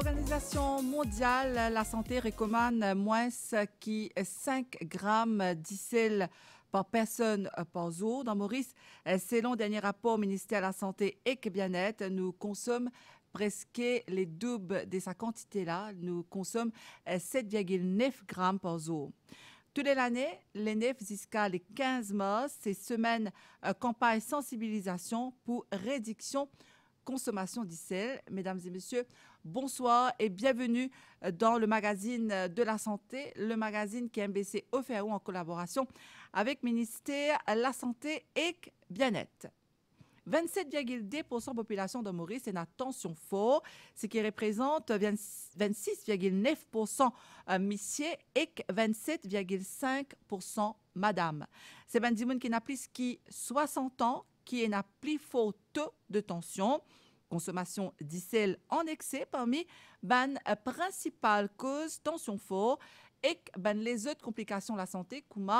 L'Organisation mondiale de la santé recommande moins que 5 grammes d'icelle par personne par jour. Dans Maurice, selon le dernier rapport au ministère de la Santé et du Bien-être, nous consommons presque les doubles de sa quantité-là. Nous consommons 7,9 grammes par jour. Toute l'année, les 9 jusqu'à les 15 mars, ces semaines campagne sensibilisation pour réduction consommation d'icelle. Mesdames et messieurs, bonsoir et bienvenue dans le magazine de la santé, le magazine qui est MBC offert en collaboration avec le ministère de la Santé et Bien-être. 27,2% de la population de Maurice est en tension fort, ce qui représente 26,9% messieurs et 27,5% madame. C'est un monde qui n'a plus que 60 ans, qui n'a plus fort taux de tension. Consommation d'icelle en excès parmi les principales causes de tension fort et les autres complications de la santé comme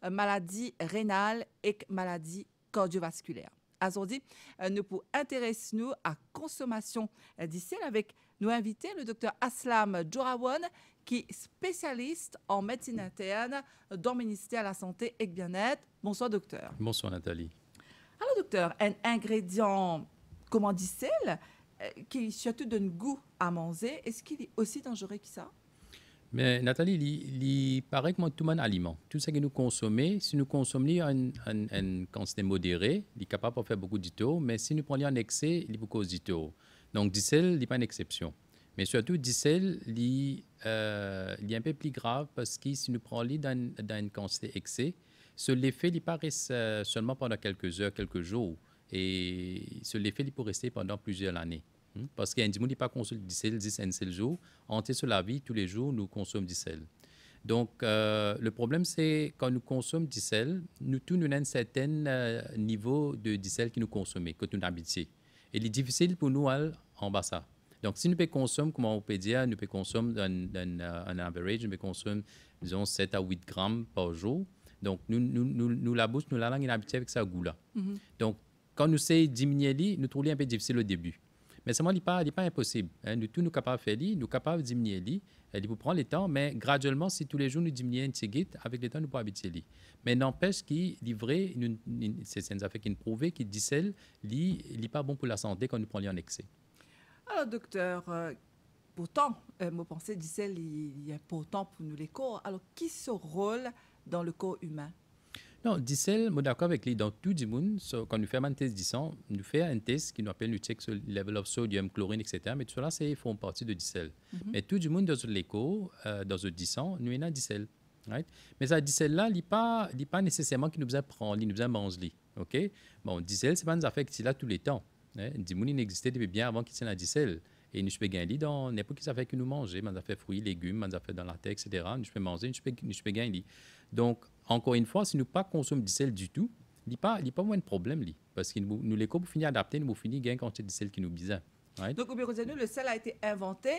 maladie rénale et maladie cardiovasculaire. Aujourd'hui, nous pour intéresser nous à consommation d'icelle avec nos invités, le docteur Aslam Jorawan, qui est spécialiste en médecine interne dans le ministère de la Santé et du Bien-être. Bonsoir, docteur. Bonsoir, Nathalie. Alors, docteur, un ingrédient comme d'icelle qui surtout donne goût à manger, est-ce qu'il est aussi dangereux que ça? Mais Nathalie, il paraît que tout mon aliment, tout ce que nous consommons, si nous consommons en quantité modérée, il est capable de faire beaucoup d'ito, mais si nous prenons en excès, il est beaucoup d'ito. Donc, d'icelle, n'est pas une exception. Mais surtout, d'icelle, il est un peu plus grave parce que si nous prenons dans une quantité excès, l'effet, il paraît seulement pendant quelques heures, quelques jours. Et l'effet, il peut rester pendant plusieurs années. Parce qu'il y a des gens qui ne consomment pas d'icelle 10 un seul jour. En sur la vie, tous les jours, nous consommons d'icelle. Donc, le problème, c'est quand nous consommons d'icelle, nous avons un certain niveau de d'icelle que nous consommons, que nous habituons. Et il est difficile pour nous en bas ça. Donc, si nous pouvons consommer, comment on peut dire, nous pouvons consommer un average, nous pouvons consommer, disons, 7 à 8 grammes par jour. Donc, la bouche, nous la langue est habituée avec ce goût-là. Donc, quand nous essayons de diminuer, nous trouvons un peu difficile au début. Mais seulement, il n'est pas impossible. Nous sommes capables de faire, nous sommes capables de diminuer. Il faut prendre le temps, mais graduellement, si tous les jours nous diminuons un petit guide, avec le temps, nous pouvons habituer. Mais n'empêche qu'il est vrai, c'est une affaire qui nous prouve que l'icelle n'est pas bon pour la santé quand nous prenons en excès. Alors, docteur, pourtant, moi, pensée d'icelle, il est important pour nous les corps. Alors, qui est ce rôle dans le corps humain? Non, d'icelle, je suis d'accord avec lui. Dans tout le monde, quand nous faisons un test d'icelle, nous faisons un test qui nous appelle nous check sur le level of sodium, chlorine, etc. Mais tout cela, c'est font partie de d'icelle. Mais tout le monde dans l'écho, dans le d'icelle, nous avons d'icelle. Right? Mais cette d'icelle-là, il n'est pas nécessairement qu'il nous a prendre, il nous a manger. OK? Bon, d'icelle, ce n'est pas une affaire qui est là tous les temps. Du monde, il existait depuis bien avant qu'il y ait la d'icelle. Et nous pouvons gagner dans n'importe quelle affaire que nous mangeons. Nous avons fruits, légumes, nous avons dans la terre, etc. Nous pouvons manger, nous pouvons gagner. Donc, encore une fois, si nous ne consommons pas d'icelle du tout, il n'y a pas moins de problème. Parce que nous, les corps, pour finir adapter, nous finir gagner quand c'est d'icelle qui nous besoin. Right? Donc, au bureau de nous, le sel a été inventé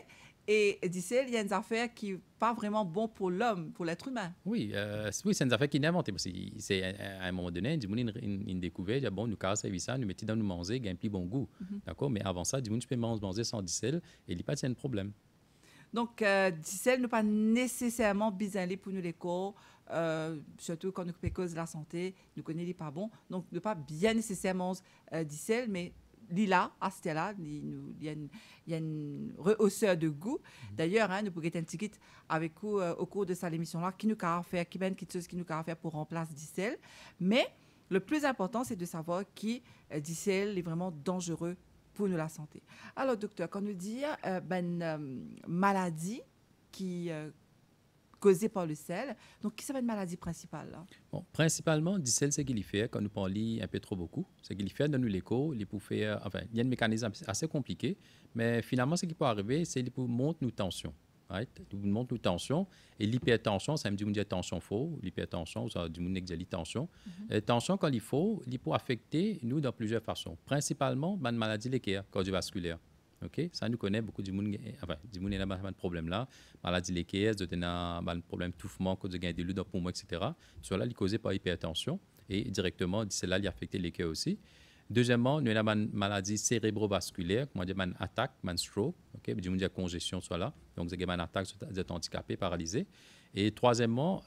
et d'icelle, il y a une affaire qui n'est pas vraiment bon pour l'homme, pour l'être humain. Oui, c'est une affaire qui est inventée. Parce que c'est à un moment donné, une découverte, bon, nous cassons ça, nous mettons dans nous manger, il y a un plus bon goût. D'accord? Mais avant ça, je peux manger sans d'icelle et il n'y a pas de problème. Donc, d'icelle n'est pas nécessairement bisaillé pour nous les corps, surtout quand nous cause la santé, nous connaissons pas bon. Donc, ne pas bien nécessairement d'icelle, mais lila, à ce là il y a une rehausseur de goût. D'ailleurs, nous pouvons un petit kit avec vous au cours de cette émission-là qui nous a fait, qui nous a fait pour remplacer d'icelle. Mais le plus important, c'est de savoir qui d'icelle est vraiment dangereux pour nous la santé. Alors, docteur, quand nous dit maladie qui causée par le sel, donc qui serait une maladie principale là? Bon, principalement, d'icelle, c'est qu'il fait quand nous parlons un peu trop beaucoup. C'est qu'il fait dans l'écho, il peut faire, enfin, il y a un mécanisme assez compliqué, mais finalement, ce qui peut arriver, c'est qu'il peut monter nos tensions. Right? Il monte nos tensions. Et l'hypertension, ça me dit une tension faux. L'hypertension, ça dit une tension. Tension, quand il faut, il peut affecter nous dans plusieurs façons. Principalement, une maladie cardiovasculaire. Okay? Ça, nous connaît beaucoup du monde. Enfin, du monde, il y a un problème là. Maladie laitière, un problème d'étouffement, cause de gain de l'eau dans le poumon, etc. Cela est causé par l'hypertension. Et directement, celle-là, il affecte les cœurs aussi. Deuxièmement, nous avons une maladie cérébrovasculaire, comme on dit, une attaque, une stroke, ok, du monde congestion soit là, donc c'est une attaque, vous êtes handicapé, paralysé. Et troisièmement,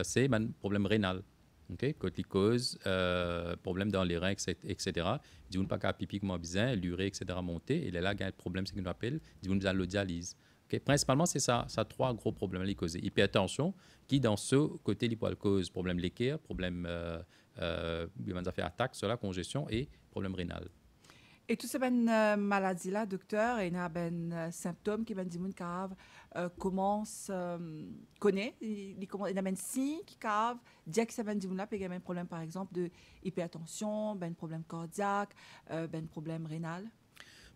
c'est un problème rénal, ok, corticose, problème dans les reins, etc. Du monde pas qu'à pipi comme besoin, l'urée, etc. monter, et là, il y a un problème, c'est ce qu'on appelle, du monde besoin de dialyse. Okay. Principalement, c'est ça, trois gros problèmes qui causent. Hypertension, qui dans ce côté, il cause problème l'équerre, problème attaque sur la congestion et problème rénal. Et toutes ces maladies-là, docteur, il y a des symptômes qui des gens commencent connaître, il y a des signes qui cave, dire que c'est des gens là, puis il y a un problème par exemple de hypertension, un problème cardiaque, un problème rénal.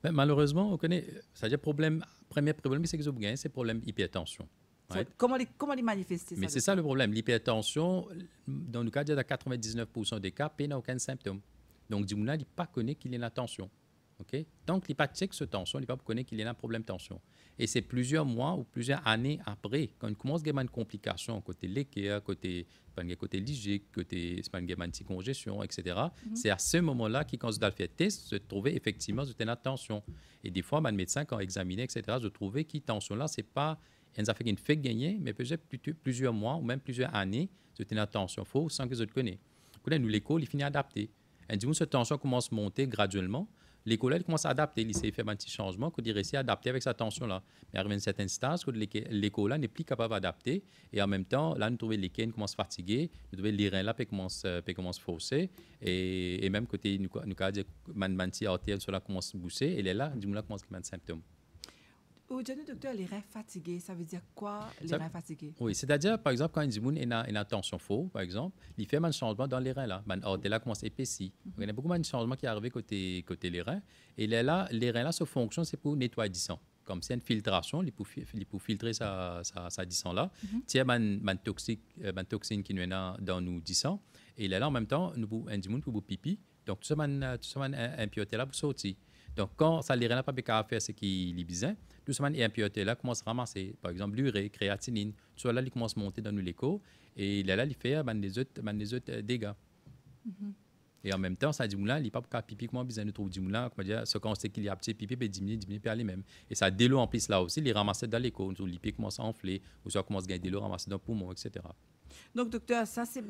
Ben, malheureusement, on connaît, c'est-à-dire premier problème, c'est que vous gagnez, c'est le problème d'hypertension. Right? Comment les manifester ça? Mais c'est ça le problème. L'hypertension, dans le cas de 99% des cas, il n'y a aucun symptôme. Donc, du monde, il n'est pas connu qu'il y a une tension. Okay? Donc, il n'est pas check cette tension, il n'est pas connu qu'il y a un problème de tension. Et c'est plusieurs mois ou plusieurs années après, quand il commence à avoir une complication, côté l'équerre, côté ligique, côté congestion, etc. C'est à ce moment-là qu'il, quand on fait test, se trouvait effectivement une tension. Et des fois, le médecin, quand examiné, etc., se trouvait que tension-là, c'est pas une affaire qui ne fait gagner, mais peut-être plusieurs mois ou même plusieurs années, c'est une tension fausse sans que je le connaisse. Nous, l'école, il finit à adapter. Et du coup, cette tension commence à monter graduellement. L'école, elle commence à adapter. Il s'est fait un petit changement, qu'il réussit à adapter avec cette tension-là. Mais arrive à un certain stade où l'école n'est plus capable d'adapter. Et en même temps, là, nous trouvons les qui commencent à fatiguer, nous trouvons les reins là, puis commencent à fausser. Et même côté, nous avons dit que les artères commencent à boucher. Et là, du coup, là, commence à avoir des symptômes. Aujourd'hui, docteur, les reins fatigués, ça veut dire quoi, les reins fatigués? Oui, c'est-à-dire, par exemple, quand un dimoun a une tension faux, par exemple, il fait un changement dans les reins. Là. Là, commence à épaissir. Il y a beaucoup de changements qui arrivent côté les reins. Et là, les reins, là, ce fonction, c'est pour nettoyer du sang. Comme c'est une filtration, il peut filtrer sa du sang-là. Il y a une toxine qui nous est dans nos du sang. Et là, en même temps, un dimoun pour pipi. Donc, tout ça, impureté là pour sortir. Donc, quand ça les reins n'a pas pu faire ce qu'il est besoin, tout ça, les impuretés là commencent à ramasser. Par exemple, l'urée, créatinine, tout ça là, il commence à monter dans l'écho et là, il fait des autres dégâts. Et en même temps, ça dit moulin, il n'est pas pour pipi, comment besoin de trouver du moulin, comment dire, ce qu'on sait qu'il y a petit pipi, puis diminuer, puis aller même. Et ça, dès l'eau en plus là aussi, il ramasse dans l'écho, les pieds commencent à enfler, ou ça commence à gagner de l'eau, ramasser dans le poumon, etc. Donc, docteur, ça, c'est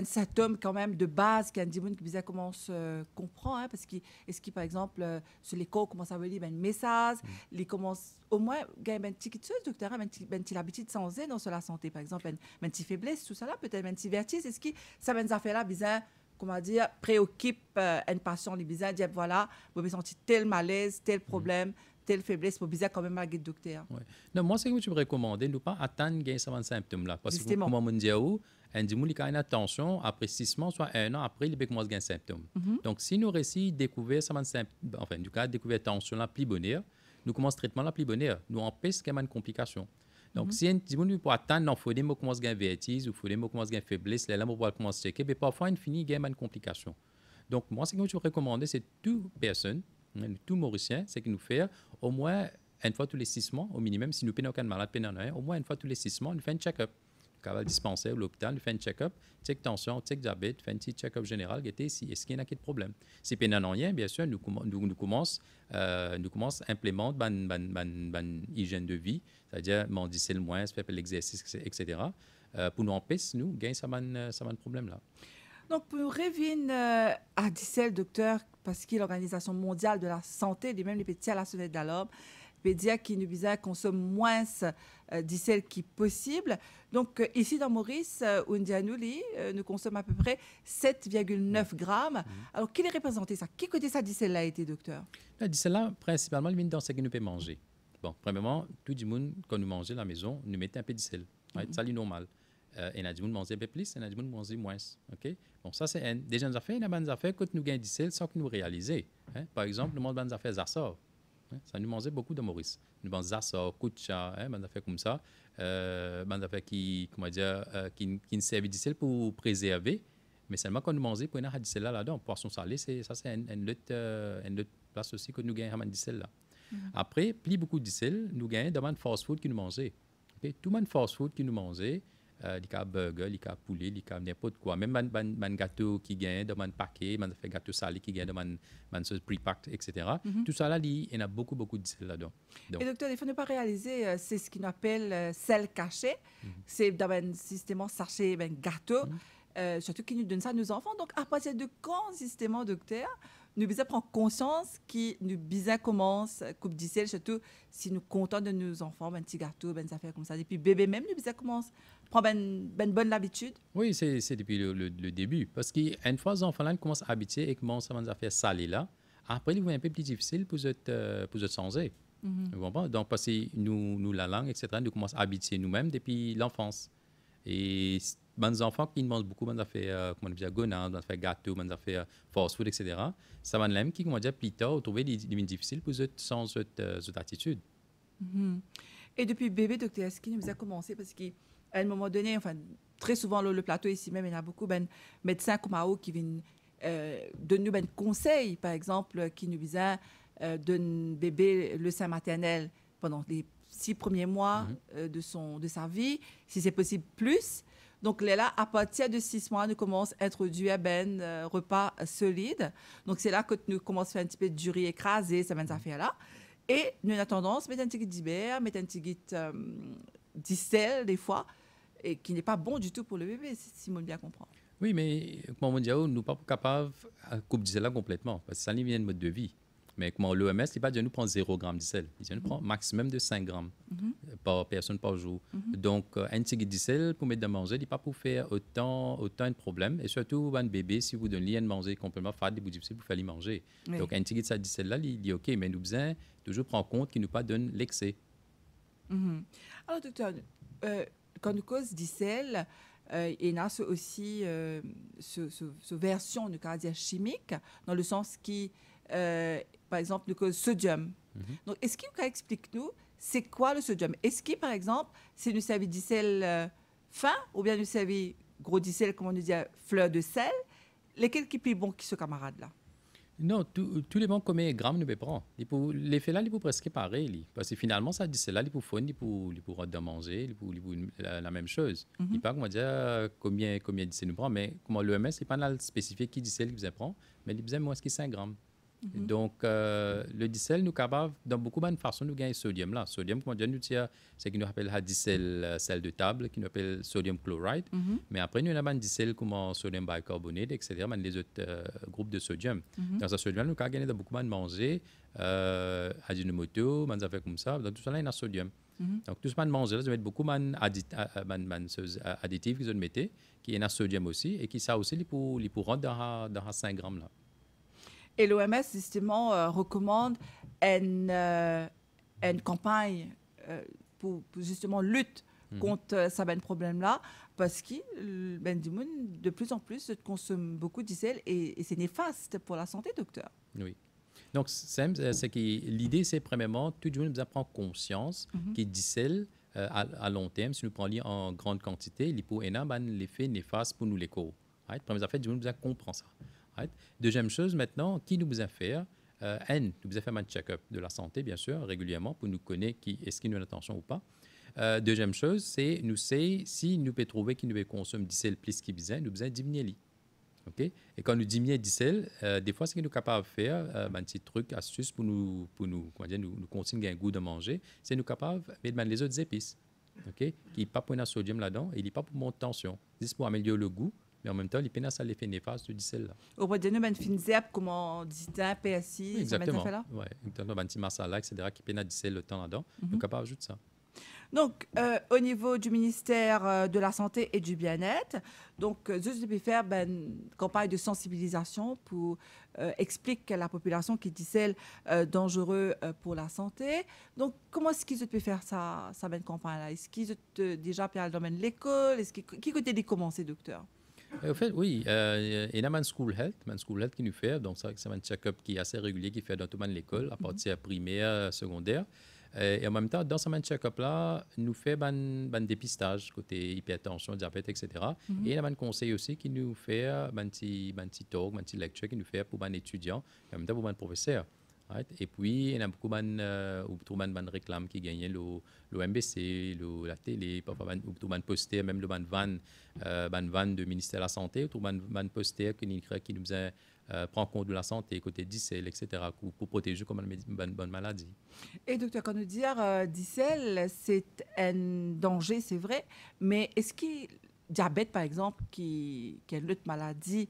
symptôme quand même de base qu'un dimoun qui commence à comprendre, hein, parce que par exemple, sur l'écho, commence à lire un message, il commence au moins à gagner une petite chose, docteur, une petite habitude sans dans sur la santé, par exemple, une petite faiblesse, tout ça là, peut-être une petite vertige, est-ce que ça va faire là, bizarre, comment dire, préoccupe une patient, les bizarres, dire voilà, vous avez senti tel malaise, tel problème, telle faiblesse, pour bizarre quand même malgré le docteur. Ouais. Non, moi, c'est que je me recommande de ne pas attendre qu'il y ait ces symptômes-là. Parce que, comme on dit, un dimanche, il y a une attention, après 6 mois, soit 1 an, après, il commence à avoir des symptômes. Donc, si nous réussissons à découvrir ces symptômes, enfin, du cas, découvrir la tension la plus bonne, nous commençons le traitement la plus bonne, nous empêchons qu'il y ait une complication. Donc, si un dimanche, pour attendre, il faut que nous commençons à avoir vertige, ou il faut que nous commençons à avoir faiblesse, là, on va commencer à checker, mais parfois, il finit, il y a une complication. Donc, moi, ce que je recommande, c'est toute personne, tout Mauricien, c'est que nous faisons au moins une fois tous les 6 mois, au minimum, si nous n'avons aucun malade, au moins une fois tous les 6 mois, nous faisons un check-up. Quand le dispensaire ou l'hôpital, nous faisons un check-up, check tension, check diabète, fait un petit check-up général, est-ce qu'il y a des problèmes. Si il n'y a rien, bien sûr, nous commençons à implémenter une hygiène de vie, c'est-à-dire manger le moins, faire l'exercice, etc., pour nous empêcher, nous, gagner ce problème-là. Donc, pour revenir à Dicel, docteur, parce que l'Organisation mondiale de la santé, même les petits à la sonnette d'alarme, peut dire qu'il nous vise à consommer moins Dicel qui possible. Donc, ici dans Maurice, nous consommons à peu près 7,9 grammes. Alors, qui est représenté ça? Qui côté ça Dicel a été, docteur? La Dicel, principalement, il vient dans ce que nous pouvons manger. Bon, premièrement, tout le monde, quand nous mangeons à la maison, nous mettons un peu de Dicel. Ça, c'est normal. Il y a des gens qui mangent un peu plus, il y a des gens qui mangent moins. Okay? Bon, ça, c'est des jeunes affaires. Il y a des affaires que nous gagnons du sel sans que nous réalisions. Hein? Par exemple, nous mangeons des affaires Zassor. Hein? Ça nous mangeait beaucoup de Maurice. Nous mangeons Zassor, Koucha, des affaires comme ça. Des affaires qui nous servent du sel pour préserver. Mais seulement quand nous mangeons, pour nous avoir du sel là-dedans. Poisson salé, ça, c'est une autre place aussi que nous gagnons du sel là. Après, plus beaucoup de sel, nous gagnons dans le fast-food que nous mangeons. Okay? Tout le fast-food que nous mangeons, il y a burger, il y a poulet, il y a n'importe quoi. Même un gâteau qui gagne dans un paquet, un fait gâteau salé qui gagne dans un sauce pre-packed, etc. Tout ça là, il y en a beaucoup, beaucoup de sel là-dedans. Et docteur, il faut ne pas réaliser, c'est ce qu'on appelle sel caché. C'est dans un système sachet, un gâteau, surtout qui nous donne ça à nos enfants. Donc, à partir de quand, système, docteur, nous devons prendre conscience que nous devons commencer à couper du sel, surtout si nous comptons de nos enfants, un petit gâteau, des affaires comme ça. Depuis bébé même, nous devons commencer à prendre une bonne habitude. Oui, c'est depuis le début. Parce qu'une fois les enfants là commencent à habituer et commencent à faire salé là, après, il devient un peu plus difficile pour eux changer. Vous comprenez? Donc, parce que nous, la langue, etc., nous commençons à habituer nous-mêmes depuis l'enfance. Et les enfants qui mangent beaucoup, ils fait, comment on dit, gonade, ils fait gâteau, ils fait fast food, etc., ça va même qui, comment dire, plus tard, trouver des difficiles pour eux changer cette attitude. Et depuis bébé, docteur Eski nous a commencé parce qu'à un moment donné, enfin, très souvent, le plateau ici même, il y a beaucoup de médecins comme Ao qui viennent donner des conseils, par exemple, qui nous disent d'un bébé le sein maternel pendant les 6 premiers mois de sa vie, si c'est possible plus. Donc là, à partir de 6 mois, nous commençons à introduire un repas solide. Donc c'est là que nous commençons à faire un petit peu de riz écrasé, ça va faire là. Et nous avons tendance à mettre un petit peu d'hiver, mettre un petit peu de sel des fois, et qui n'est pas bon du tout pour le bébé, si on bien comprend. Oui, mais comme on dit, nous ne sommes pas capables de couper cela complètement, parce que ça vient de mode de vie. Mais comme l'OMS, il pas de nous prendre 0 g de sel. Il nous prend maximum de 5 grammes par personne par jour. Donc, un petit de sel pour mettre de manger, il n'est pas pour faire autant de problèmes. Et surtout, un bébé, si vous donnez de manger complètement fade, il est difficile pour faire lui manger. Oui. Donc, un petit de sel là, il est OK. Mais nous devons toujours prendre compte qu'il ne nous pas donne l'excès. Alors, docteur, quand nous cause du sel, il y a aussi ce version de cardiaque chimique, dans le sens qui, par exemple, nous cause sodium. Donc, est-ce qu'il vous explique-nous, c'est quoi le sodium? Est-ce que, par exemple, si nous savons du sel fin, ou bien nous savons gros du sel, comme on dit, fleur de sel, lesquels qui est plus bon que ce camarade-là? Non, tous les bons comme grammes ne prend. L'effet là, il est presque pareil. Parce que finalement, ça dit c'est là, il est fun, il est de manger, il est la même chose. Il n'est pas comment dire combien de nous prend, mais comment l'OMS, c'est pas là spécifique qui dit c'est qu'il prend, mais il besoin moins que 5 grammes. Donc, le dicel, nous capable, dans beaucoup de façons, nous gagnons sodium là. Sodium, comment dire, nous tient, c'est qu'il nous appelle dicel sel de table, qui nous appelle sodium chloride. Mais après, nous avons un dicel comme sodium bicarbonate, etc., les autres groupes de sodium. Dans ce sodium, nous gagnons dans beaucoup de manger, Ajinomoto, des affaires comme ça. Dans tout ça, là, il y a sodium. Donc, tout ce qu'on mange, là, ça va être beaucoup de additifs qu'ils ont mis, qui ont sodium aussi, et qui ça aussi, ils pour rentrer dans 5 grammes là. Et l'OMS, justement, recommande une campagne pour justement lutte contre ce problème-là, parce que de plus en plus consomme beaucoup de sel et c'est néfaste pour la santé, docteur. Oui. Donc, c'est que l'idée, c'est premièrement, tout le monde doit prendre conscience que du sel, à long terme, si nous prenons en grande quantité, il peut avoir l'effet néfaste pour nous les corps. Première affaire, tout le monde doit comprendre ça. Right? Deuxième chose, maintenant, qui nous besoin faire nous besoin faire un check-up de la santé, bien sûr, régulièrement, pour nous connaître est-ce qu'il nous a attention ou pas. Deuxième chose, c'est nous savons si nous pouvons trouver qu'il nous consomme du sel plus qu'il besoin, nous besoin diminuer lui. Okay? Et quand nous diminuons du sel, des fois, ce que nous sommes capables de faire, un petit truc, astuce pour nous continuer un goût de manger, c'est nous capables de mettre les autres épices, okay? Qui n'est pas pour un sodium là-dedans et il n'est pas pour monter tension. C'est pour améliorer le goût. Mais en même temps, il y a l'effet néfaste du sel là. Au bout de nous, une fine zèbre, comme on dit, PSI, exactement. Oui, exactement. Un petit masala, etc., qui peut du sel le temps là-dedans. Donc, capable d'ajouter ça. Donc, au niveau du ministère de la Santé et du Bien-être, donc, je vais faire une campagne de sensibilisation pour expliquer à la population qui dit sel dangereux pour la santé. Donc, comment est-ce qu'ils peuvent faire ça campagne-là? Est-ce qu'ils ont déjà fait dans le domaine de l'école? Qui côté commencer, docteur? En fait, oui, il y a un school health qui nous fait, donc c'est un check-up qui est assez régulier, qui fait dans toute l'école, à partir primaire, secondaire. Et en même temps, dans ce check-up-là, nous fait un dépistage côté hypertension, diabète, etc. Et il y a un conseil aussi qui nous fait un petit talk, un petit lecture qui nous fait pour un étudiant, et en même temps pour un professeur. Right? Et puis, il y a beaucoup de réclames qui gagnent le MBC, la télé, parfois beaucoup de posters, même le van de ministère de la Santé, tout de posters qui nous prend compte de la santé, côté d'ICEL, etc., pour protéger comme une bonne maladie. Et docteur Canoudière, Dicel, c'est un danger, c'est vrai, mais est-ce que diabète, par exemple, qui est une autre maladie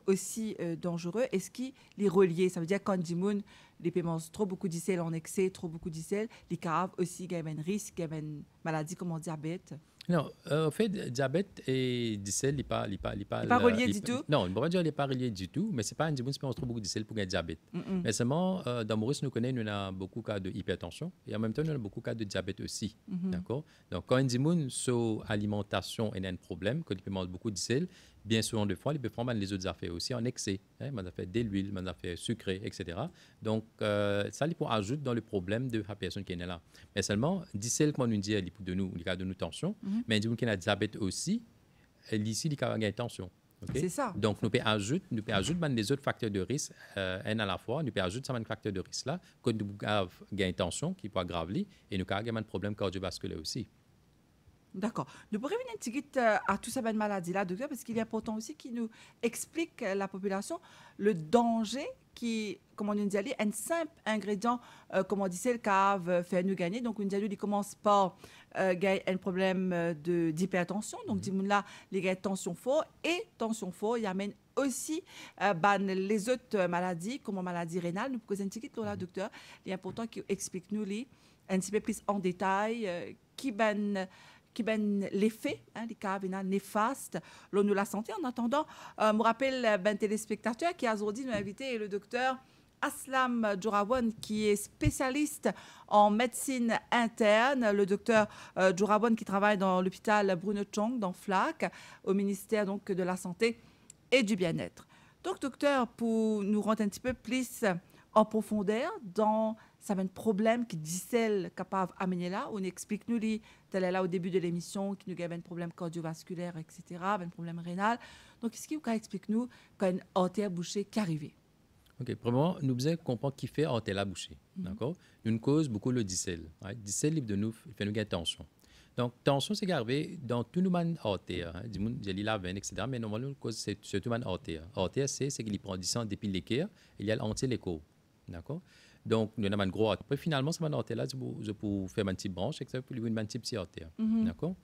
aussi dangereuse, est-ce qu'il est relié? Ça veut dire quand Dimoun, les paiements trop beaucoup d'ICL en excès, trop beaucoup d'ICL, les caves aussi, il y a un risque, il y a une maladie comme le diabète. Non, en fait, diabète et dicel, il n'est pas relié du tout? Non, on ne peut pas dire qu'il n'est pas relié du tout, mais ce n'est pas un diabète, on trouve beaucoup de dicel pour un diabète. Mais seulement, dans Maurice, nous connaissons, nous avons beaucoup de cas de hypertension et en même temps, nous avons beaucoup de cas de diabète aussi. D'accord? Donc, quand un diabète sur alimentation et a un problème, quand il peut manger beaucoup de dicel, bien souvent, de fois, il peut prendre les autres affaires aussi en excès. Hein, des affaires de l'huile, des affaires sucrées, etc. Donc, ça, il peut ajouter dans le problème de la personne qui est là. Mais seulement, dicel, comme on nous dit, il peut de nous, il de nous tension. Mais il dit qu'il y a diabète aussi, ici, il y a une tension. Okay? C'est ça. Donc, nous pouvons ajouter les autres facteurs de risque, un à la fois. Nous pouvons ajouter ces facteurs de risque là, quand nous avons une tension qui peut aggraver, et nous avons un problème cardiovasculaire aussi. D'accord. Nous pourrions revenir un petit peu à toute cette maladie-là, docteur, parce qu'il est important aussi qu'il nous explique la population le danger qui, comme on nous dit, un simple ingrédient, comme on dit, c'est le cave, fait nous gagner. Donc, on dit, il commence par gagner un problème d'hypertension. Donc, dis là, les gars, tension fort et tension fort, il amène aussi les autres maladies, comme maladie rénale. Nous pouvons un petit peu là, docteur. Il est important qu'il explique nous un petit peu plus en détail qui l'effet, les cas néfastes, nous la santé. En attendant, je me rappelle téléspectateur qui a aujourd'hui nous invité le docteur Aslam Djourawan, qui est spécialiste en médecine interne, le docteur Djourawan qui travaille dans l'hôpital Bruno Chong, dans FLAC, au ministère donc, de la Santé et du Bien-être. Donc, docteur, pour nous rendre un petit peu plus en profondeur dans ça va un problème qui dit-elle capable d'amener là. On explique nous tel est là au début de l'émission qui nous a un problème cardiovasculaire, etc., un problème rénal. Donc, est-ce que vous expliquez nous quand une artère bouchée qui arrive? OK. Premièrement, nous devons comprendre qui fait artère bouchée. D'accord? Une cause beaucoup le dicel. Right? Dicel il fait nous gagner tension. Donc, tension, c'est arrivé dans tout le monde artère. J'ai dit la veine, etc. Mais normalement, c'est surtout une artère. Artère, c'est qu'il prend du sang depuis l'équerre, il y a l'anti-l'écho. D'accord? Donc, nous avons un gros artère. Après, finalement, ça va là, je peux faire une petite branche, etc., pour lui une petite artère. D'accord?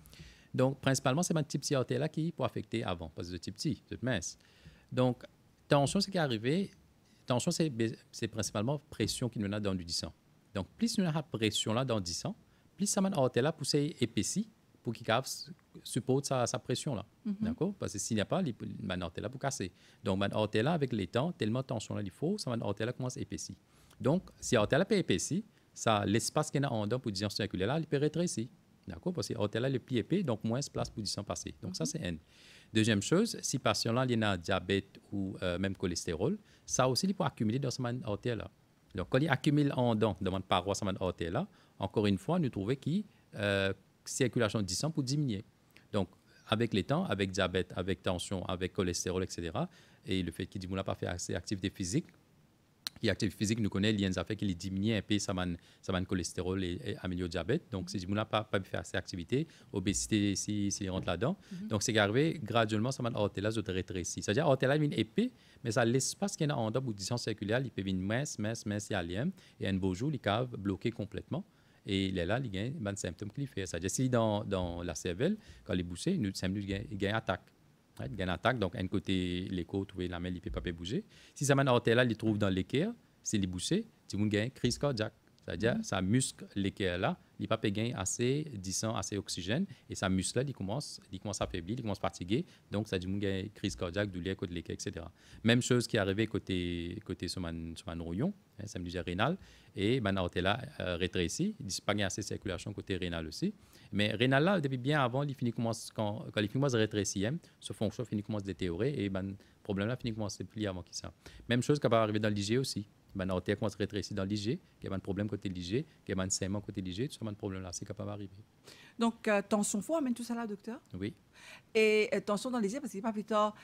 Donc, principalement, c'est une petite artère là qui peut affecter avant, parce que c'est petit, c'est mince. Donc, tension, c'est qui est arrivé. Tension, c'est principalement pression qui nous a dans du sang. Donc, plus nous avons pression là dans du sang, plus ça va artère là pour s'épaissir, pour qu'il supporte sa pression là. D'accord? Parce que s'il n'y a pas, la artère là pour casser. Donc, la artère là, avec les temps, tellement de tension là, il faut, ça va artère là commence à épaissir. Donc, si l'artère peut épaissir, l'espace qu'il y a en dedans pour le sang circulaire là, il peut rétrécir. D'accord? Parce que l'artère là est plus épais, donc moins de place pour le sang passer. Donc, ça, c'est N. Deuxième chose, si patient là, il y a diabète ou même cholestérol, ça aussi, il peut accumuler dans cette artère là. Donc, quand il accumule en dedans, dans une paroi, cette artère là, encore une fois, nous trouvons que circulation du sang pour diminuer. Donc, avec les temps, avec diabète, avec tension, avec cholestérol, etc., et le fait qu'il n'a pas fait assez d'activité physique, qui activité physique, nous connaissons, il y a des affaires qui diminuent un peu le cholestérol et améliore le diabète. Donc, si on n'a pas fait assez d'activité, obésité, s'il rentre là-dedans. Donc, c'est arrivé graduellement, ça va artère là, de rétrécir. C'est-à-dire, l'artère là, est épais, mais ça l'espace qu'il y a en dedans pour le sang circulaire, il peut venir mince, il y a lien, et un beau jour, il peut bloquer complètement. Et il est là, il y a un symptôme qu'il fait. C'est-à-dire, si dans la cervelle, quand il est bouché, il y a une attaque. Il y a une attaque, donc un côté, l'écho, la main, il ne peut pas bouger. Si ça m'a artère là, il trouve dans l'équerre, s'il est bouché, il y a une crise cardiaque. C'est-à-dire, ça muscle l'équerre là, il ne peut pas gagner assez de sang, assez d'oxygène, et sa muscle là, il commence à faiblir, il commence à fatiguer, donc ça dit qu'il y a une crise cardiaque, douleur, côté l'équerre, etc. Même chose qui est arrivée côté sur mon rouillon, ça me dit rénal, et mon artère là rétrécit, il n'y a pas assez de circulation côté rénal aussi. Mais rénal là, depuis bien avant, quand il commence à rétrécir, ce fonction finit commence à détériorer, et le problème là finit commence à se plier avant qu'il ça. Même chose qui va arriver dans l'IG aussi. Ben, artère commence à rétrécir dans l'IG, il y a un problème côté l'IG, il y a un saignement côté l'IG, tout ça, un problème là, c'est capable d'arriver. Donc, tension foie amène tout ça là, docteur? Oui. Et tension dans les yeux, parce qu'il n'y a pas plus tard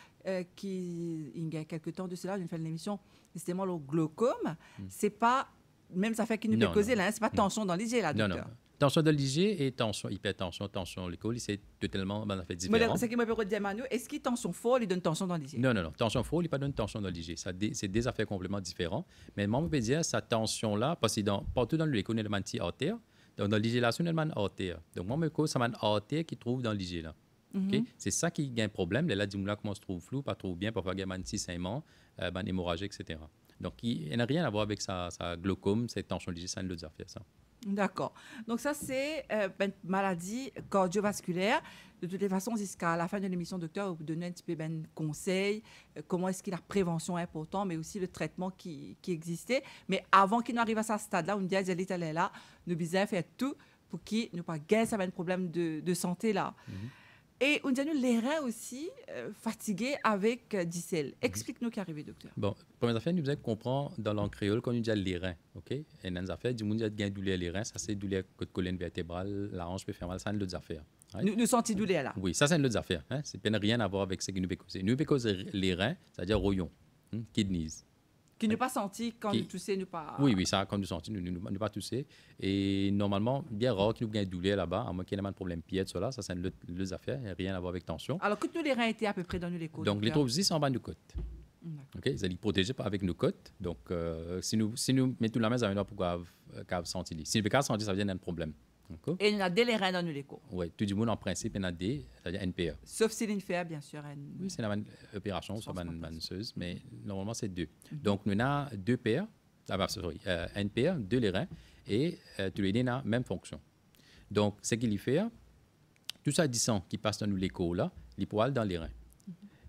qu'il y a quelques temps de cela, j'ai fait une émission, justement, le glaucome. C'est pas, même ça fait qu'il nous peut causer là, c'est pas tension dans les yeux là, docteur. Non. Tension de l'IG et tension, hypertension, tension l'école, c'est totalement fait différent. C'est qui me peut dire, Manu, est-ce qu'il tension folle, il donne tension dans les yeux? Non. Tension folle, il pas donne tension dans l'IG. C'est des affaires complètement différentes. Mais moi, je peux dire, cette tension-là, parce que partout dans l'école, il y a une petite artère. Donc, dans l'IG, là, il y a une artère. Donc, moi, je cause, c'est une artère qui trouve dans l'IG, là. Okay? C'est ça qui a un problème. Là, dis-moi comment on se trouve flou, pas trop bien, parfois il y a un petit saignement, une hémorragie, etc. Donc, il n'a rien à voir avec sa glaucome, cette tension l'IG, ça ne d'autres affaires, ça. D'accord. Donc ça, c'est une maladie cardiovasculaire. De toutes les façons, jusqu'à la fin de l'émission, docteur, vous donnez un petit peu de conseils, comment est-ce que la prévention est importante, mais aussi le traitement qui existait. Mais avant qu'il n'arrive à ce stade-là, on me dit, elle là, nous devons faire tout pour qu'il ne pas gagner un problème de santé là. Et on dit les reins aussi fatigués avec Dicel. Explique-nous ce qui est arrivé, docteur. Bon, première affaire, nous devons comprendre dans langue créole quand nous dit les reins, ok? Et dans les affaires, du monde qui a gain douleur les reins, ça c'est douleur de colonne vertébrale, la hanche peut faire mal, ça c'est d'autres affaires. Right? Nous sentons douleur là. Oui, ça c'est d'autres affaires. Hein? C'est pas rien à voir avec ce que nous peut causer. Nous peut causer les reins, c'est-à-dire royons, kidneys. Qui ne pas senti quand nous toussons, nous pas. Oui, ça, quand nous sentons, nous ne pas tousser. Et normalement, bien rare qu'il nous ait douleur là-bas, à moins qu'il y ait un problème pied, ça c'est les affaires, il n'y a rien à voir avec tension. Alors, que tous les reins étaient à peu près dans les côtes. Donc, les trophées sont en bas de nos côtes. OK, ils allaient protéger avec nos côtes. Donc, si nous mettons la main, ça va pouvoir sentir. Si nous ne pouvons pas sentir, ça veut dire un problème. Et il y a des reins dans les côtes. Oui, tout le monde en principe, il y en a des, c'est-à-dire NPA. Sauf si l'INFEA, bien sûr. Oui, c'est une opération, c'est une masseuse, mais normalement, c'est deux. Donc, nous avons deux paires, NPA, deux les reins, et tous les deux ont la même fonction. Donc, ce qu'il fait, tout ça, 10 sang qui passe dans l'écho, là, il peut aller dans les reins.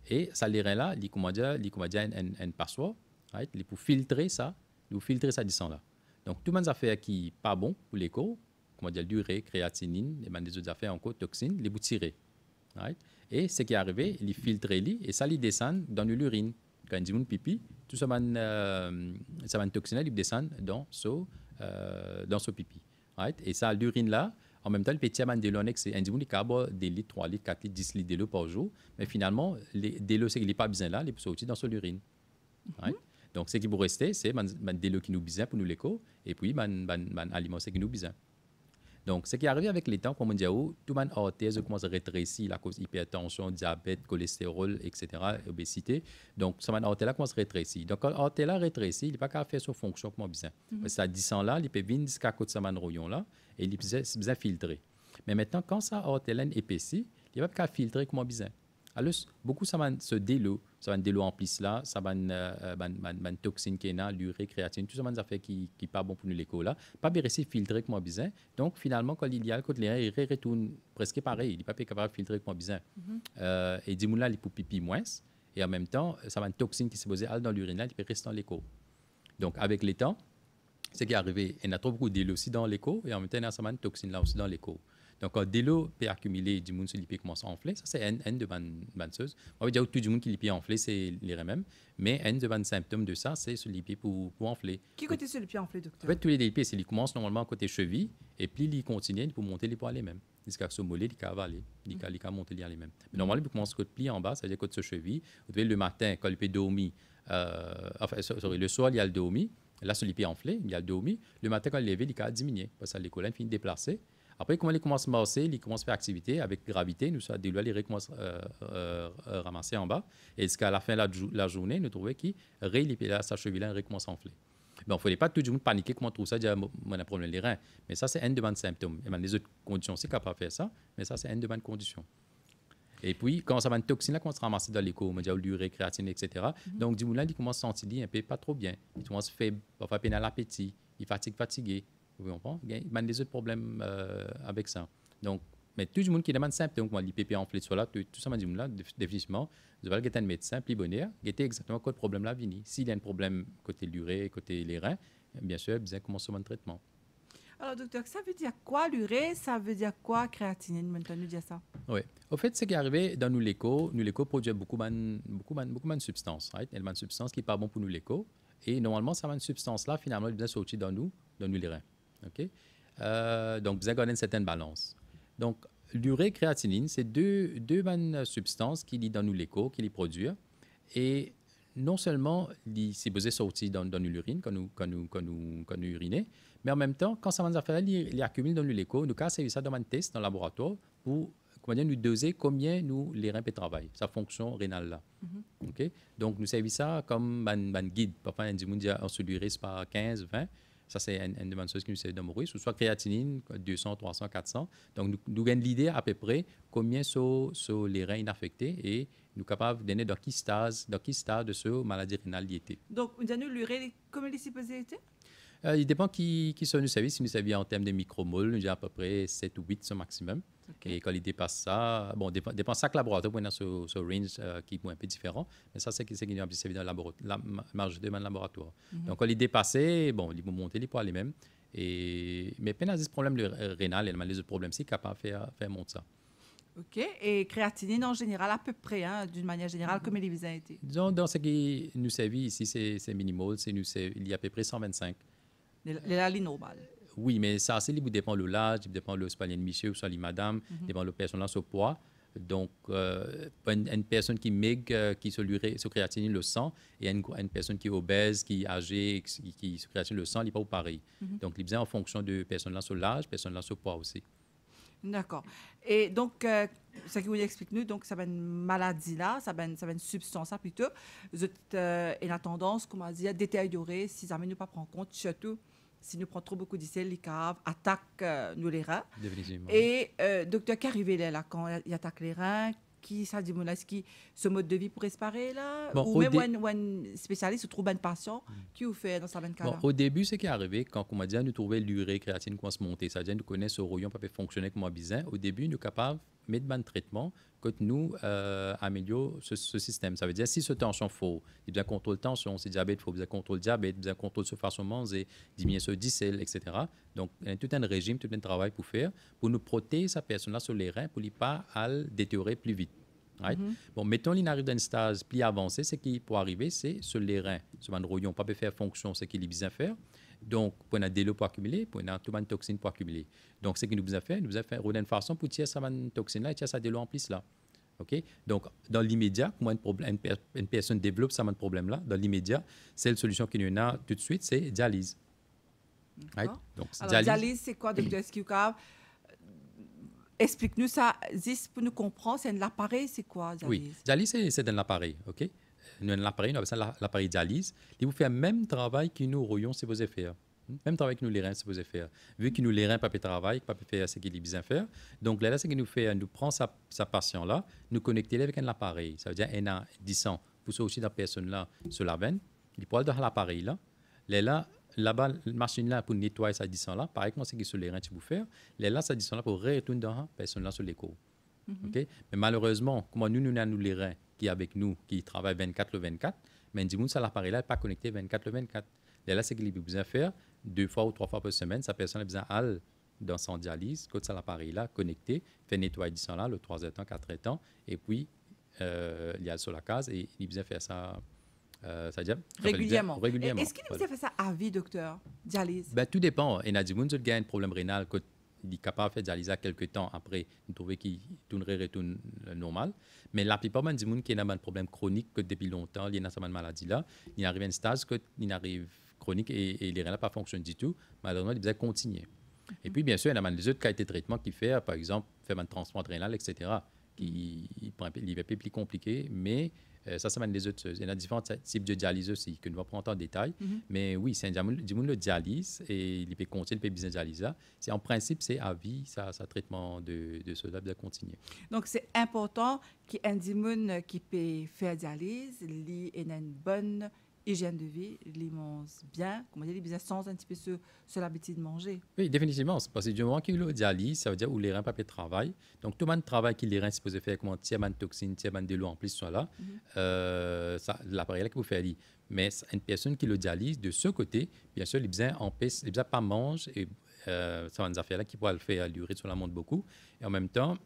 Et ça, les reins là, il commande un passoire, right? Il peut filtrer ça, il peut filtrer ça 10 sang là. Donc, tout le monde a fait qui n'est pas bon pour l'écho, comment dire, l'urée, créatinine, et des autres affaires encore, toxines, les vous tirer. Right? Et ce qui est arrivé, il filtre et ça lui descend dans l'urine. Quand il dit pipi, tout ça va toxine, il descend dans son pipi. Right? Et ça, l'urine là, en même temps, le petit amène de l'eau, c'est un dit carbo 2 litres, 3 litres, 4 litres, 10 litres d'eau par jour. Mais finalement, de l'eau, c'est qu'il n'est pas besoin là, il peut sortir dans son urine. Right? Donc, ce qui peut rester, c'est de l'eau qui nous besoin pour nous l'écho, et puis aliment qui nous besoin. Donc, ce qui est arrivé avec les temps, comme on dit, tout le monde artère commence à rétrécir à cause d'hypertension, diabète, cholestérol, etc., obésité. Donc, ce artère commence à rétrécir. Donc, quand l'artère rétrécit, il n'est pas capable de faire son fonction comme besoin. Parce que ça 10 ans là, il peut venir jusqu'à côté de ce rayon là, et il est besoin filtrer. Mais maintenant, quand ça artère épaissit, il n'est pas capable de filtrer comme besoin. Alors, beaucoup ça va se délo, ça va délo en plus là, ça va une toxine qui est là, l'urée, créatine, tout ça va affaires qui pas bon pour nous l'écho là, pas bien réussi filtrer comme besoin. Donc finalement quand il y a le côté les reins, il retourne presque pareil, il n'est pas capable de filtrer comme besoin. Et dis là il peut pipi moins et en même temps ça va une toxine qui s'est posée dans l'urine là, il peut rester dans l'écho. Donc avec les temps, ce qui est arrivé, il y a trop beaucoup d'élo aussi dans l'écho et en même temps il y a ça va une toxine là aussi dans l'écho. Donc, quand de l'eau peut accumuler, du monde sur l'IP commence à enfler, ça c'est un de bonnes choses. On va dire que tout le monde qui l'IP enflé, c'est les reins même, mais un de bonnes symptômes de ça, c'est sur l'IP pour enfler. Qui côté sur l'IP enflé, docteur? En fait, tous les IP, c'est qu'ils commencent normalement côté cheville, et puis ils continuent pour monter les poids les mêmes. Jusqu'à ce mollet, ils avaler, ils monter les mêmes. Mais normalement, ils commencent côté pli en bas, c'est-à-dire côté cheville. Vous voyez, le matin, quand il peut dormir, le soir, il y a le dormi, là, sur l'IP enflé, il y a le dormi. Le matin, quand il est levé, il a diminué, parce que les colonnes finissent de déplacer. Après, comment il commence à marcher, il commence à faire activité avec gravité. Nous, ça, des lois, il commence à ramasser en bas. Et jusqu'à la fin de la journée, nous trouvons qu'il sa cheville recommence à enfler. Bon, il ne fallait pas tout le monde paniquer comment on trouve ça, dire on a un problème les reins. Mais ça, c'est un de mes symptômes. Et les autres conditions, c'est capable de faire ça, mais ça, c'est une de mes conditions. Et puis, quand ça va une toxine, là, commence à ramasser dans l'écho, on dit l'urée, créatine, etc. Donc, du là, il commence à sentir un peu pas trop bien. Il commence faible, parfois peine à l'appétit, il fatigué. Vous comprenez? Il y a des autres problèmes avec ça. Donc, mais tout le monde qui demande symptômes, comme l'IPP enflé, tout ça, là, définitivement, vous allez aller un médecin, plus bonheur, guetter exactement quoi le problème là vini. S'il y a un problème côté l'urée, côté les reins, bien sûr, vous allez commencer un traitement. Alors, docteur, ça veut dire quoi l'urée? Ça veut dire quoi créatinine? Maintenant, nous dire ça. Oui. Au fait, ce qui est arrivé dans nous l'écho produit beaucoup de substances. Right? Il y a une substance qui n'est pas bon pour nous l'écho. Et normalement, ça va une substance-là, finalement, elle vient sortir dans nous les reins. OK? Donc, vous avez une certaine balance. Donc, l'urée et créatinine, c'est deux bonnes substances qui dans nous l'écho, qui les produisent. Et non seulement, c'est besoin sortir dans l'urine quand nous urinons, mais en même temps, quand ça va faire, il accumule dans l'écho. Nous, c'est ça dans un test dans le laboratoire pour nous doser combien les reins peuvent travailler, sa fonction rénale là. OK? Donc, nous servons ça comme un guide. Parfois, on dit on se l'urée par 15, 20. Ça, c'est une demande chose qui nous sert dans Maurice. Ou soit créatinine, 200, 300, 400. Donc, nous avons l'idée à peu près combien sont les reins inaffectés et nous sommes capables de donner dans qui stade de ce maladie rénale y était. Donc, vous avez l'urée, comment elle est supposée être? Il dépend qui sont nos services. Si nous servions en termes de micromoles, nous avons à peu près 7 ou 8 au maximum. Okay. Et quand il dépasse ça, bon, dépend chaque laboratoire, on a ce range qui est un peu différent. Mais ça, c'est ce qui est servi dans la marge de laboratoire. Donc, quand il dépasse, bon, il peut monter, il peut aller même. Mais pendant ce problème rénal, et les autres problèmes, c'est capable de faire monter ça. OK. Et créatinine en général, à peu près, hein, d'une manière générale, comme elle est été? Disons, dans ce qui nous servit ici, c'est minimal. Il y a à peu près 125. La ligne normale. Oui, mais ça, c'est dépend de l'âge, dépend de l'espalier de monsieur ou soit de madame, dépend de la personne, son poids. Donc, une personne qui est maigre, qui se créatinine le sang, et une personne qui est obèse, qui est âgée, qui se créatinine le sang, il n'est pas pareil. Donc, il est bien en fonction de personne-là sur l'âge, personne-là sur poids aussi. D'accord. Et donc, ce que vous expliquez, donc, ça va une maladie-là, ça va une substance-là plutôt. Vous êtes une tendance, comment dire, à détériorer si ça ne nous pas prendre compte, surtout si nous prenons trop beaucoup d'icelle, les caves attaquent nous les reins. Définitivement. Et docteur, qui arrive là quand il attaque les reins, qui ça dit qui ce mode de vie pour respirer là, bon, ou même un spécialiste ou trouve un patient qui vous fait dans sa même cas. Bon, au début, ce qui est arrivé quand on m'a dit nous trouver l'urée créatine comment se monter, ça veut dire nous connaissons ce rayon pas fonctionner comme besoin. Au début, nous sommes capables de mettre un traitement que nous améliorons ce système. Ça veut dire si ce tension faux, il besoin contrôle tension, si diabète, il faut besoin contrôle diabète, besoin contrôle sur façon manger, diminuer ce diesel, etc. Donc, il y a tout un régime, tout un travail pour faire pour nous protéger sa personne-là sur les reins pour ne pas détériorer plus vite. Right? Bon, mettons qu'il arrive dans une stage plus avancée, ce qui peut arriver, c'est sur les reins. Sur un rayon, pas faire fonction, ce qu'il est besoin de faire. Donc, pour un délo pour accumuler, pour une toxine pour accumuler. Donc, ce qu'il nous a fait, une façon pour tirer cette toxine-là et tirer sa délo en plus là. OK? Donc, dans l'immédiat, comment une personne développe ce problème-là, dans l'immédiat, c'est la solution qu'il y a tout de suite, c'est dialyse. Right? Donc, alors, dialyse, c'est quoi, docteur Esquiucave? Explique-nous ça, juste pour nous comprendre, c'est un appareil, c'est quoi, dialyse? Oui, dialyse, c'est un appareil, OK? Un appareil, nous appelons ça l'appareil dialyse. Il vous fait le même travail que nous aurions supposé faire. Même travail que nous les reins supposé faire. Vu que nous les reins pas fait travail, pas fait faire ce qu'il est besoin de faire. Donc là, ce qu'il nous fait, nous prend sa patient-là, nous connecter avec un appareil. Ça veut dire un a 10 ans. Vous aussi la personne-là sur la veine, il peut aller dans l'appareil-là. Là-bas, la machine-là pour nettoyer sa 10 ans là, pareil que ce qui est sur les reins, tu peux faire. Là, sa 10 ans là pour retourner dans la personne-là sur l'écho. Okay? Mais malheureusement, comme nous avons les reins qui avec nous, qui travaillent 24 le 24, mais du monde, ça l'appareil-là n'est pas connecté 24 le 24. Là, c'est qu'il a besoin de faire 2 fois ou 3 fois par semaine. Sa personne a besoin d'aller dans son dialyse, quand ça l'appareil-là connecté, fait nettoyer 10 ans là, le 3 temps, 4 temps, et puis il y a sur la case et il a besoin de faire ça. C'est-à-dire régulièrement. Est-ce qu'il a fait ça à vie, docteur, dialyse? Ben, tout dépend. Il y a des gens qui ont un problème rénal, il est capable de faire dialyse à quelques temps après, il trouve qu'il retourne normal. Mais la plupart des gens qui ont un problème chronique que depuis longtemps, il y a cette maladie-là, il arrive à une stage qu'il arrive chronique et les reins ne fonctionnent pas du tout. Malheureusement, il doit continuer. Et puis, bien sûr, il y a des autres qualités de traitement qui fait, par exemple, faire un transplant rénal, etc., qui est un peu plus compliqué, mais ça mène des autres choses. Il y a différents types de dialyse aussi, que nous allons prendre en détail. Mais oui, c'est un le dialyse et il peut continuer, il peut bien dialyse. En principe, c'est à vie, ça traitement de cela doit continuer. Donc, c'est important qu'il y ait un dimun qui peut faire dialyse, il ait une bonne hygiène de vie, il mange bien, comment dire, il a sans un petit peu sur l'habitude de manger. Oui, définitivement. Parce que du moment qu'il y a le dialyse, ça veut dire où les reins pas fait travail. Donc, tout le monde travail que les reins supposés faire, comment tirer une toxine, tirer de l'eau en plus, soit là, l'appareil là que vous faites. Mais une personne qui le dialyse, de ce côté, bien sûr, il ne besoin pas manger et ça va nous faire là qui pourra le faire durer sur la montre beaucoup. Et en même temps,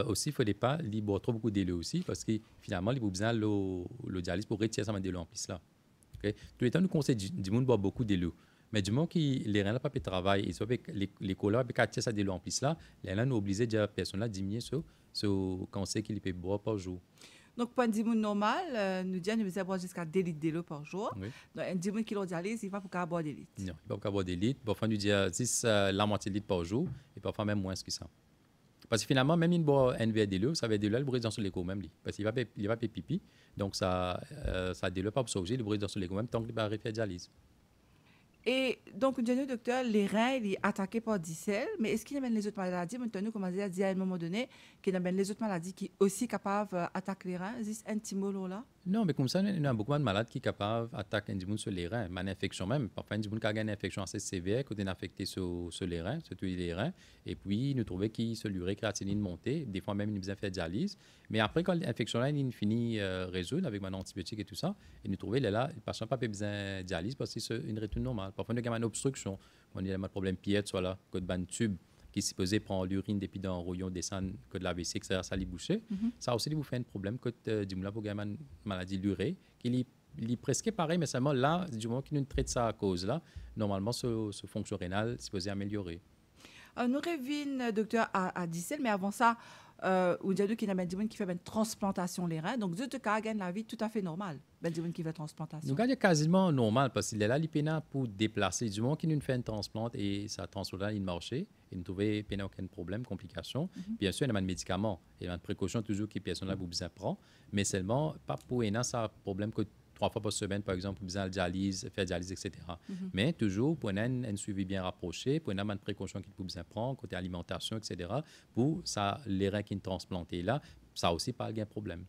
aussi, il ne faut pas boire trop beaucoup d'eau aussi parce que finalement, il faut besoin de le dialyse pour retirer ça de l'eau en plus là. OK? Tout le temps, nous conseillons du monde boire beaucoup de l'eau. Mais du moment que les reins là pas travaillent et soit avec les couleurs avec quatre ça de l'eau en plus là, les reins nous obligés de la personne là diminuer ce conseil qu'il peut boire par jour. Donc, pour un dimoun normal, nous disons nous devons boire jusqu'à 2 litres de l'eau par jour. Oui. Donc, un dimoun qui a dialyse, il va pour boire 2 litres. Non, il ne peut pas boire des litres. Parfois, nous disons la moitié de litre par jour et parfois même moins que ça. Parce que finalement, même une boit un verre de l'eau, ça va de l'eau, le bruit dans sur l'écho même. Parce qu'il va faire pipi. Donc, ça de l'eau pas pour sauger, le bruit dans sur l'écho même tant qu'il va arriver à la dialyse. Et donc, nous docteur, les reins, ils sont attaqués par dicelle, mais est-ce qu'il y a les autres maladies? Maintenant, comme on a dit à un moment donné, qu'il y a les autres maladies qui sont aussi capables d'attaquer les reins. Est-ce un petit mot là? Non, mais comme ça, il y a beaucoup de malades qui sont capables d'attaquer un dimoun sur les reins. Mais une infection même. Parfois, un dimoun qui a une infection assez sévère, qui est affecté sur les reins, surtout les reins. Et puis, nous trouvons qu'il se l'urée créatinine montée. Des fois, même, il nous a fait dialyse. Mais après, quand l'infection là, il finit résoudre avec un antibiotique et tout ça, et nous trouvons là, le patient n'a pas besoin de dialyse parce que c'est une retourne normale. Parfois, il y a une obstruction. On a un problème piètre, soit là, que de tube qui est supposé prendre l'urine depuis dans un rouillon, descendre que de la vessie, etc., ça lui boucher. Ça aussi, vous fait un problème que du moment pour une maladie l'urée, qui est presque pareil, mais seulement là, du moment qu'il nous traite ça à cause là, normalement, ce fonction rénale est supposé améliorer. Nous revenons, docteur, à Dicel, mais avant ça, on dit qu'il y a des gens qui font une transplantation les reins. Donc, de cas gagne la vie tout à fait normale. Ben, des gens qui font transplantation. Nous gagnons quasiment normal parce qu'il est là, il peine pour déplacer. Du moment qu'il nous fait une transplante et sa transplantation, il marche, et nous trouvons peine aucun problème, complication. Bien sûr, il y a des médicaments, il y a des précautions toujours que les personnes là vous besoin prendre, mais seulement pas pour un problème que 3 fois par semaine, par exemple, besoin de dialyse, faire dialyse, etc. Mais toujours pour un suivi bien rapproché, pour une précaution qu'il faut besoin prendre, côté alimentation, etc. Pour ça, les reins qui sont transplantés là, ça aussi pas de problème.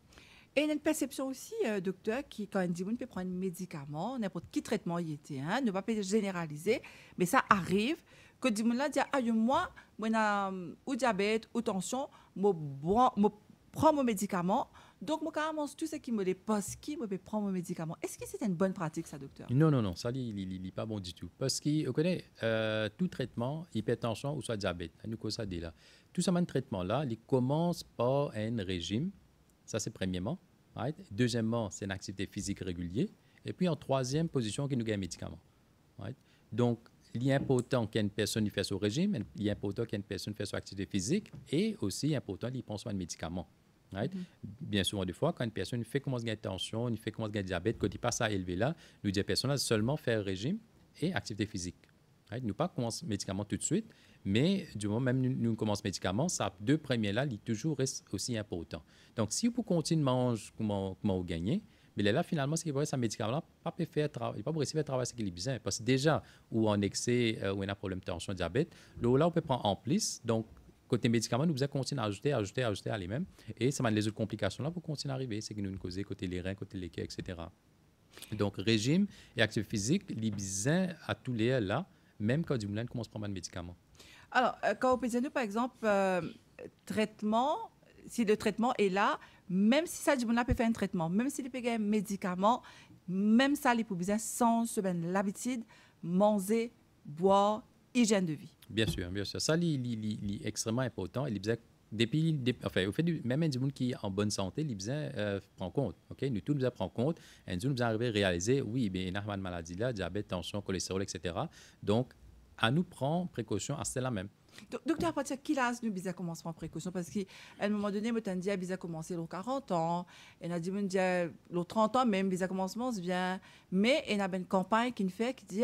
Et il y a une perception aussi, docteur, qui, quand un individu peut prendre un médicament, n'importe quel traitement il était, ne va pas généraliser, mais ça arrive que du monde dit, moi, ou diabète, ou tension, je prends mon médicament, donc je mange tout ce qui me dépasse, qui me prend mon médicament. Est-ce que c'est une bonne pratique, ça, docteur? Non, ça, il n'est pas bon du tout. Parce qu'on connaît tout traitement, hypertension ou soit diabète, nous cause ça là. Tout ce traitement-là, il commence par un régime, ça c'est premièrement. Right? Deuxièmement, c'est une activité physique régulière. Et puis en troisième position, il nous gagne un médicament. Right? Donc, il est important qu'une personne fasse son régime, il est important qu'une personne fasse son activité physique et aussi important qu'il prenne soin de médicaments. Right? Bien souvent, des fois, quand une personne fait commence à gagner tension, il fait commence à gagner diabète, quand il passe à élever là, nous disons à la personne seulement faire régime et activité physique. Right? Nous pas commencer médicaments tout de suite, mais du moment même nous commençons médicaments, ça deux premiers là, ils toujours restent aussi importants. Donc si vous continuez de manger comment vous gagnez, mais là finalement ce qui va être un médicament là pas peut faire travail, pas réussir à travailler ce qu'il est besoin parce que déjà ou en excès ou on a problème de tension, diabète, là on peut prendre en plus. Donc côté médicaments, nous devons continuer à ajouter à les mêmes et ça mène les autres complications là pour continuer à arriver, c'est que nous causer côté les reins, côté les cœurs, etc. Donc régime et activité physique, les besoins à tous les là. Même quand du moulin commence à prendre un médicament. Alors, quand on peut dire, par exemple, traitement, si le traitement est là, même si ça, du moulin peut faire un traitement, même s'il peut faire un médicament, même ça, il peut besoin sans se mettre l'habitude, manger, boire, hygiène de vie. Bien sûr. Ça, c'est extrêmement important. Il au fait, même un monde qui est en bonne santé, il besoin prendre compte. Ok, nous tous nous prendre compte. Un jour, nous arriver à réaliser, oui, mais il y a une maladie là, diabète, tension, cholestérol, etc. Donc, à nous prendre précaution à cela même. Docteur, à partir de quel âge nous besoin commencer à prendre précaution? Parce qu'à un moment donné, on dit besoin commencer aux 40 ans, et on a dit aux 30 ans, même besoin commencement, c'est bien. Mais il y a une campagne qui fait qui dit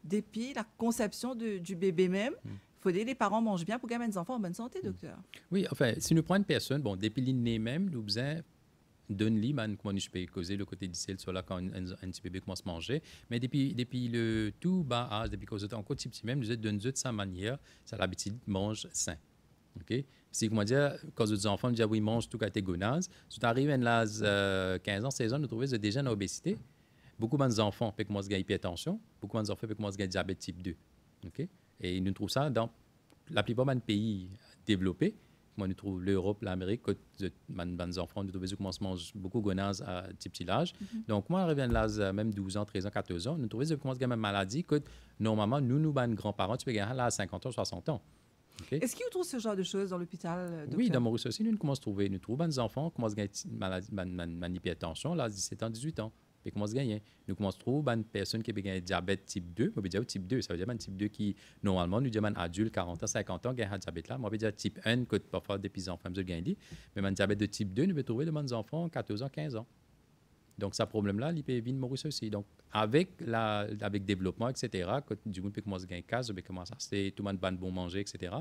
depuis la conception du bébé même. Il faut que les parents mangent bien pour gagner des enfants en bonne santé, docteur. Oui, enfin, si nous prenons une personne, bon, depuis l'inné même, nous besoin d'un lit, comment je peux causer le côté difficile sur là quand un petit bébé commence à manger. Mais depuis le tout bas âge, depuis qu'on est encore petit même, nous donne de sa manière, ça l'habitude de manger sain. OK? Si, comment dire, quand les enfants nous disent oui, ils mangent tout catégorie, si tu arrives à l'âge 15 ans, 16 ans, nous trouvons déjà une obésité. Beaucoup d'enfants peuvent commencer à gagner hypertension, beaucoup d'enfants peuvent commencer à gagner diabète type 2. OK? Et nous trouvons ça dans la plupart des pays développés. Moi, nous trouvons l'Europe, l'Amérique, que les enfants, nous trouvons commencent à manger beaucoup de gonazes à petit âge. Donc, moi, arrivé à l'âge même 12 ans, 13 ans, 14 ans, nous trouvons qu'ils commencent à gagner une maladie que normalement, nos grands-parents, tu peux gagner à l'âge 50 ans, 60 ans. Okay? Est-ce qu'il vous trouve ce genre de choses dans l'hôpital, docteur? Oui, dans Maurice aussi, nous commençons à trouver. Nous trouvons des enfants qui commencent à gagner une hypertension à l'âge de 17 ans, 18 ans. Puis commence à gagner. Nous commençons à trouver une personne qui a un diabète type 2. Moi, je dire type 2, ça veut dire un type 2 qui, normalement, nous disons un adulte, 40 ans, 50 ans, qui a un diabète là. Moi, je dire type 1, que parfois des petits enfants, je gagne. Mais un diabète de type 2, nous pouvons trouver des enfants 14 ans, 15 ans. Donc, ce problème-là, il peut vite mourir aussi. Donc, avec le développement, etc., quand du monde peut commencer à gagner casse, peut commencer à rester, tout le monde bon manger, etc.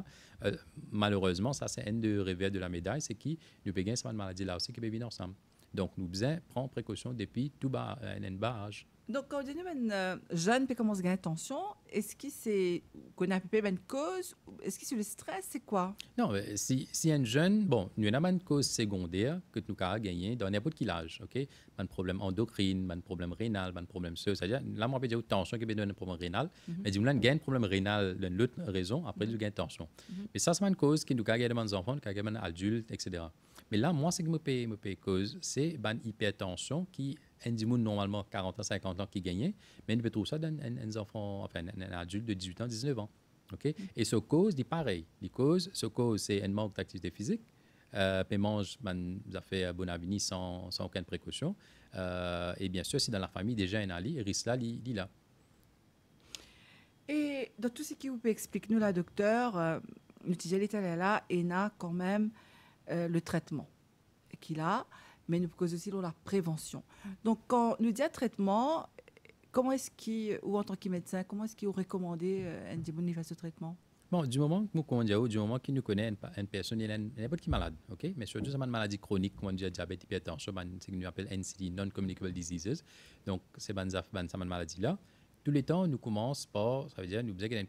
Malheureusement, ça, c'est un des revers de la médaille, c'est que nous pouvons gagner cette maladie-là aussi qui peut venir ensemble. Donc, nous devons prendre précaution depuis tout bas, un bas âge. Donc, quand on dit que jeune peut commencer à gagner tension, est-ce que c'est qu'on a une cause? Est-ce que c'est le stress? C'est quoi? Non, si un jeune, bon, nous avons une cause secondaire que nous avons gagné dans n'importe quel âge, OK? Un problème endocrine, un problème rénal, un problème c'est-à-dire, là, moi, je vais dire tension qui peut donner un problème rénal, mais du moment où un problème rénal, d'une autre raison, après, il gagne tension. Mais ça, c'est une cause qui nous a gagné des enfants, qui a gagné des adultes, etc. Mais là, moi, ce qui me paye cause, c'est une hypertension qui individu normalement 40 ans, 50 ans qui gagnait, mais on peut trouver ça dans un enfant, enfin, un adulte de 18 ans, 19 ans. Okay? Et ce cause, c'est pareil. Ce cause, c'est un manque d'activité physique. Puis mange, ça fait bon avenir sans aucune précaution. Et bien sûr, si dans la famille, déjà un ali, risque là, il est là. Et dans tout ce qui vous peut expliquer, nous, la docteur, l'utiliser l'état là, et a quand même le traitement qu'il a, mais nous cause aussi la prévention. Donc, quand nous dit traitement, comment est-ce qu'il, ou en tant que médecin, comment est-ce qu'il vous recommandé un début face ce traitement? Bon, du moment qu'il nous connaît une personne, il est n'importe qui malade, ok? Mais surtout, c'est une maladie chronique, comme on dit, diabète, hypertension, c'est ce qu'on appelle NCD, Non-Communicable Diseases. Donc, c'est une maladie-là. Tous les temps, nous commençons par, ça veut dire, nous disons qu'il y a une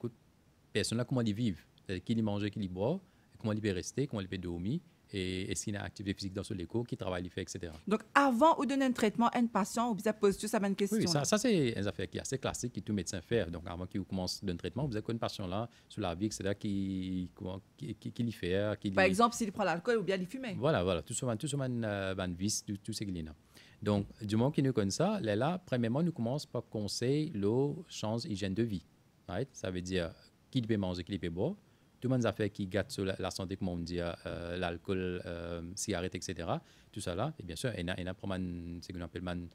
personne-là, comment ils vivent, c'est-à-dire qui mange, qui boit, comment il peut rester, comment il peut dormir, et est-ce qu'il y a une activité physique dans son écho, qui travaille, il fait, etc. Donc, avant de donner un traitement à un patient, vous pose juste ça une question. Oui, ça c'est une affaire qui est assez classique, que tout médecin fait. Donc, avant qu'il commence un traitement, vous avez une patient là, sur la vie, etc., qui y fait. Par exemple, s'il prend l'alcool ou bien il fume. Voilà. Tout ça, un vice, tout ce qu'il y a. Donc, du moment qu'il nous connaît ça, là, premièrement, nous commençons par conseiller l'eau, change, hygiène de vie. Right? Ça veut dire qui peut manger, qui peut boire. Tout le monde a fait qui gâte sur la santé, comme on dit, l'alcool, cigarette, etc. Tout ça là. Et bien sûr, il y a ce qu'on appelle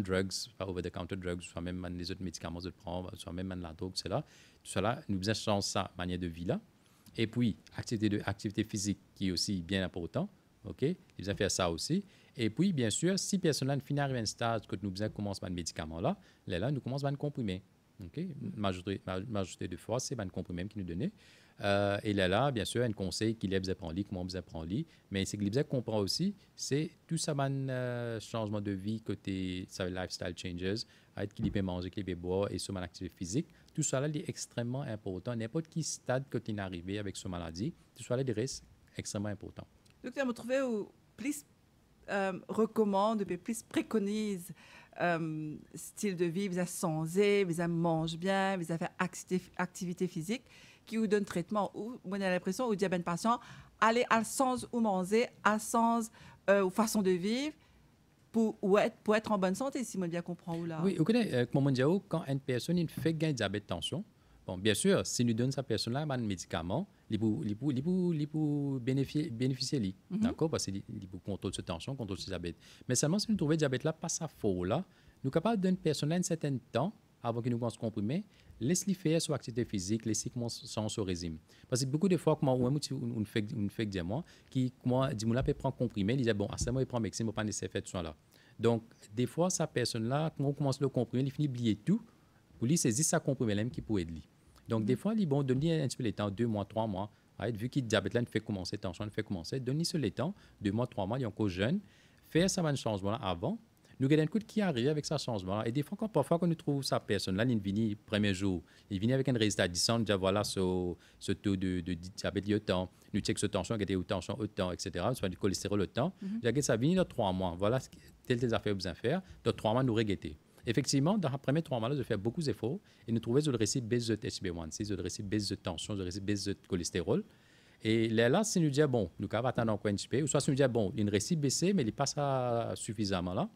drugs, over-the-counter drugs, soit même les autres médicaments de prendre, soit même la drogue, c'est là. Tout ça là, nous faisons changer sa manière de vie là. Et puis, activité physique qui est aussi bien important. OK? Ils besoin faire ça aussi. Et puis, bien sûr, si personne finit à un stade que nous besoin commencer par un médicament là, nous commençons par un comprimé. OK? Majorité de fois, c'est un comprimé qui nous donnait. Et là, bien sûr, un conseil qu'il a besoin de prendre, comment besoin de prendre, mais ce qu'il a besoin de comprendre aussi, c'est tout ça, changement de vie, côté ça, lifestyle changes, qu'il peut manger, qu'il peut boire et sur mon activité physique. Tout ça là, est extrêmement important. N'importe qui stade que tu es arrivé avec ce maladie, tout ça là, est extrêmement important. Docteur, vous trouvez ou plus recommande, plus préconise style de vie, vous avez sensé, vous avez mangé bien, vous avez fait activité physique qui vous donne traitement. Ou on a l'impression au diabète patient aller à sens ou manger, à sens ou façon de vivre pour être en bonne santé, si je bien comprends où là. Oui, vous connaissez, comme on dit, quand une personne fait gain diabète tension, bon, bien sûr, si nous donnons à cette personne-là un médicament, il peut bénéficier, d'accord, parce qu'il peut contrôler cette tension, contrôler ce diabète. Mais seulement si nous trouvons le diabète-là, pas sa faute là, nous sommes capables de donner à une personne un certain temps, avant qu'il nous commence à comprimer, laisse-lui faire son activité physique, laisse-lui commencer son régime. Parce que beaucoup de fois, comment on fait dire moi, qui moi dit moi peut prendre comprimé, il dit bon, à ce moment il prend médecine, il ne pas nécessaire faire tout ça là. Donc des fois, sa personne là, quand on commence à le comprimer, il finit oublier tout, pour lui saisir sa comprimé même qui pourrait aider. Donc des fois, il bon donne-lui un petit peu le temps, 2 mois, 3 mois, right? Vu qu'il diabète là, il fait commencer, tension, il fait commencer, donne-lui ce le temps, 2 mois, 3 mois, il est encore jeune, faire ça un changement là avant. Nous avons un coup qui arrive avec ce changement. Et des fois, parfois, quand nous trouvons sa personne-là, il vient le premier jour, il vient avec un résultat disant, déjà voilà, ce taux de diabète il y a autant, nous checkons ce tension, il y a tension autant, etc., soit du cholestérol autant. Ça vient dans 3 mois. Voilà telles affaires besoin faire. Dans 3 mois, nous regrettons. Effectivement, dans les premiers 3 mois, nous faisons beaucoup d'efforts et nous trouvons le récit baisse de HbA1c, le récit baisse de tension, le récit baisse de cholestérol. Et là, si nous disons, bon, nous avons attendre encore un petit peu, ou soit si nous disons, bon, il y a une récit baissé, mais il n'est pas ça suffisamment là.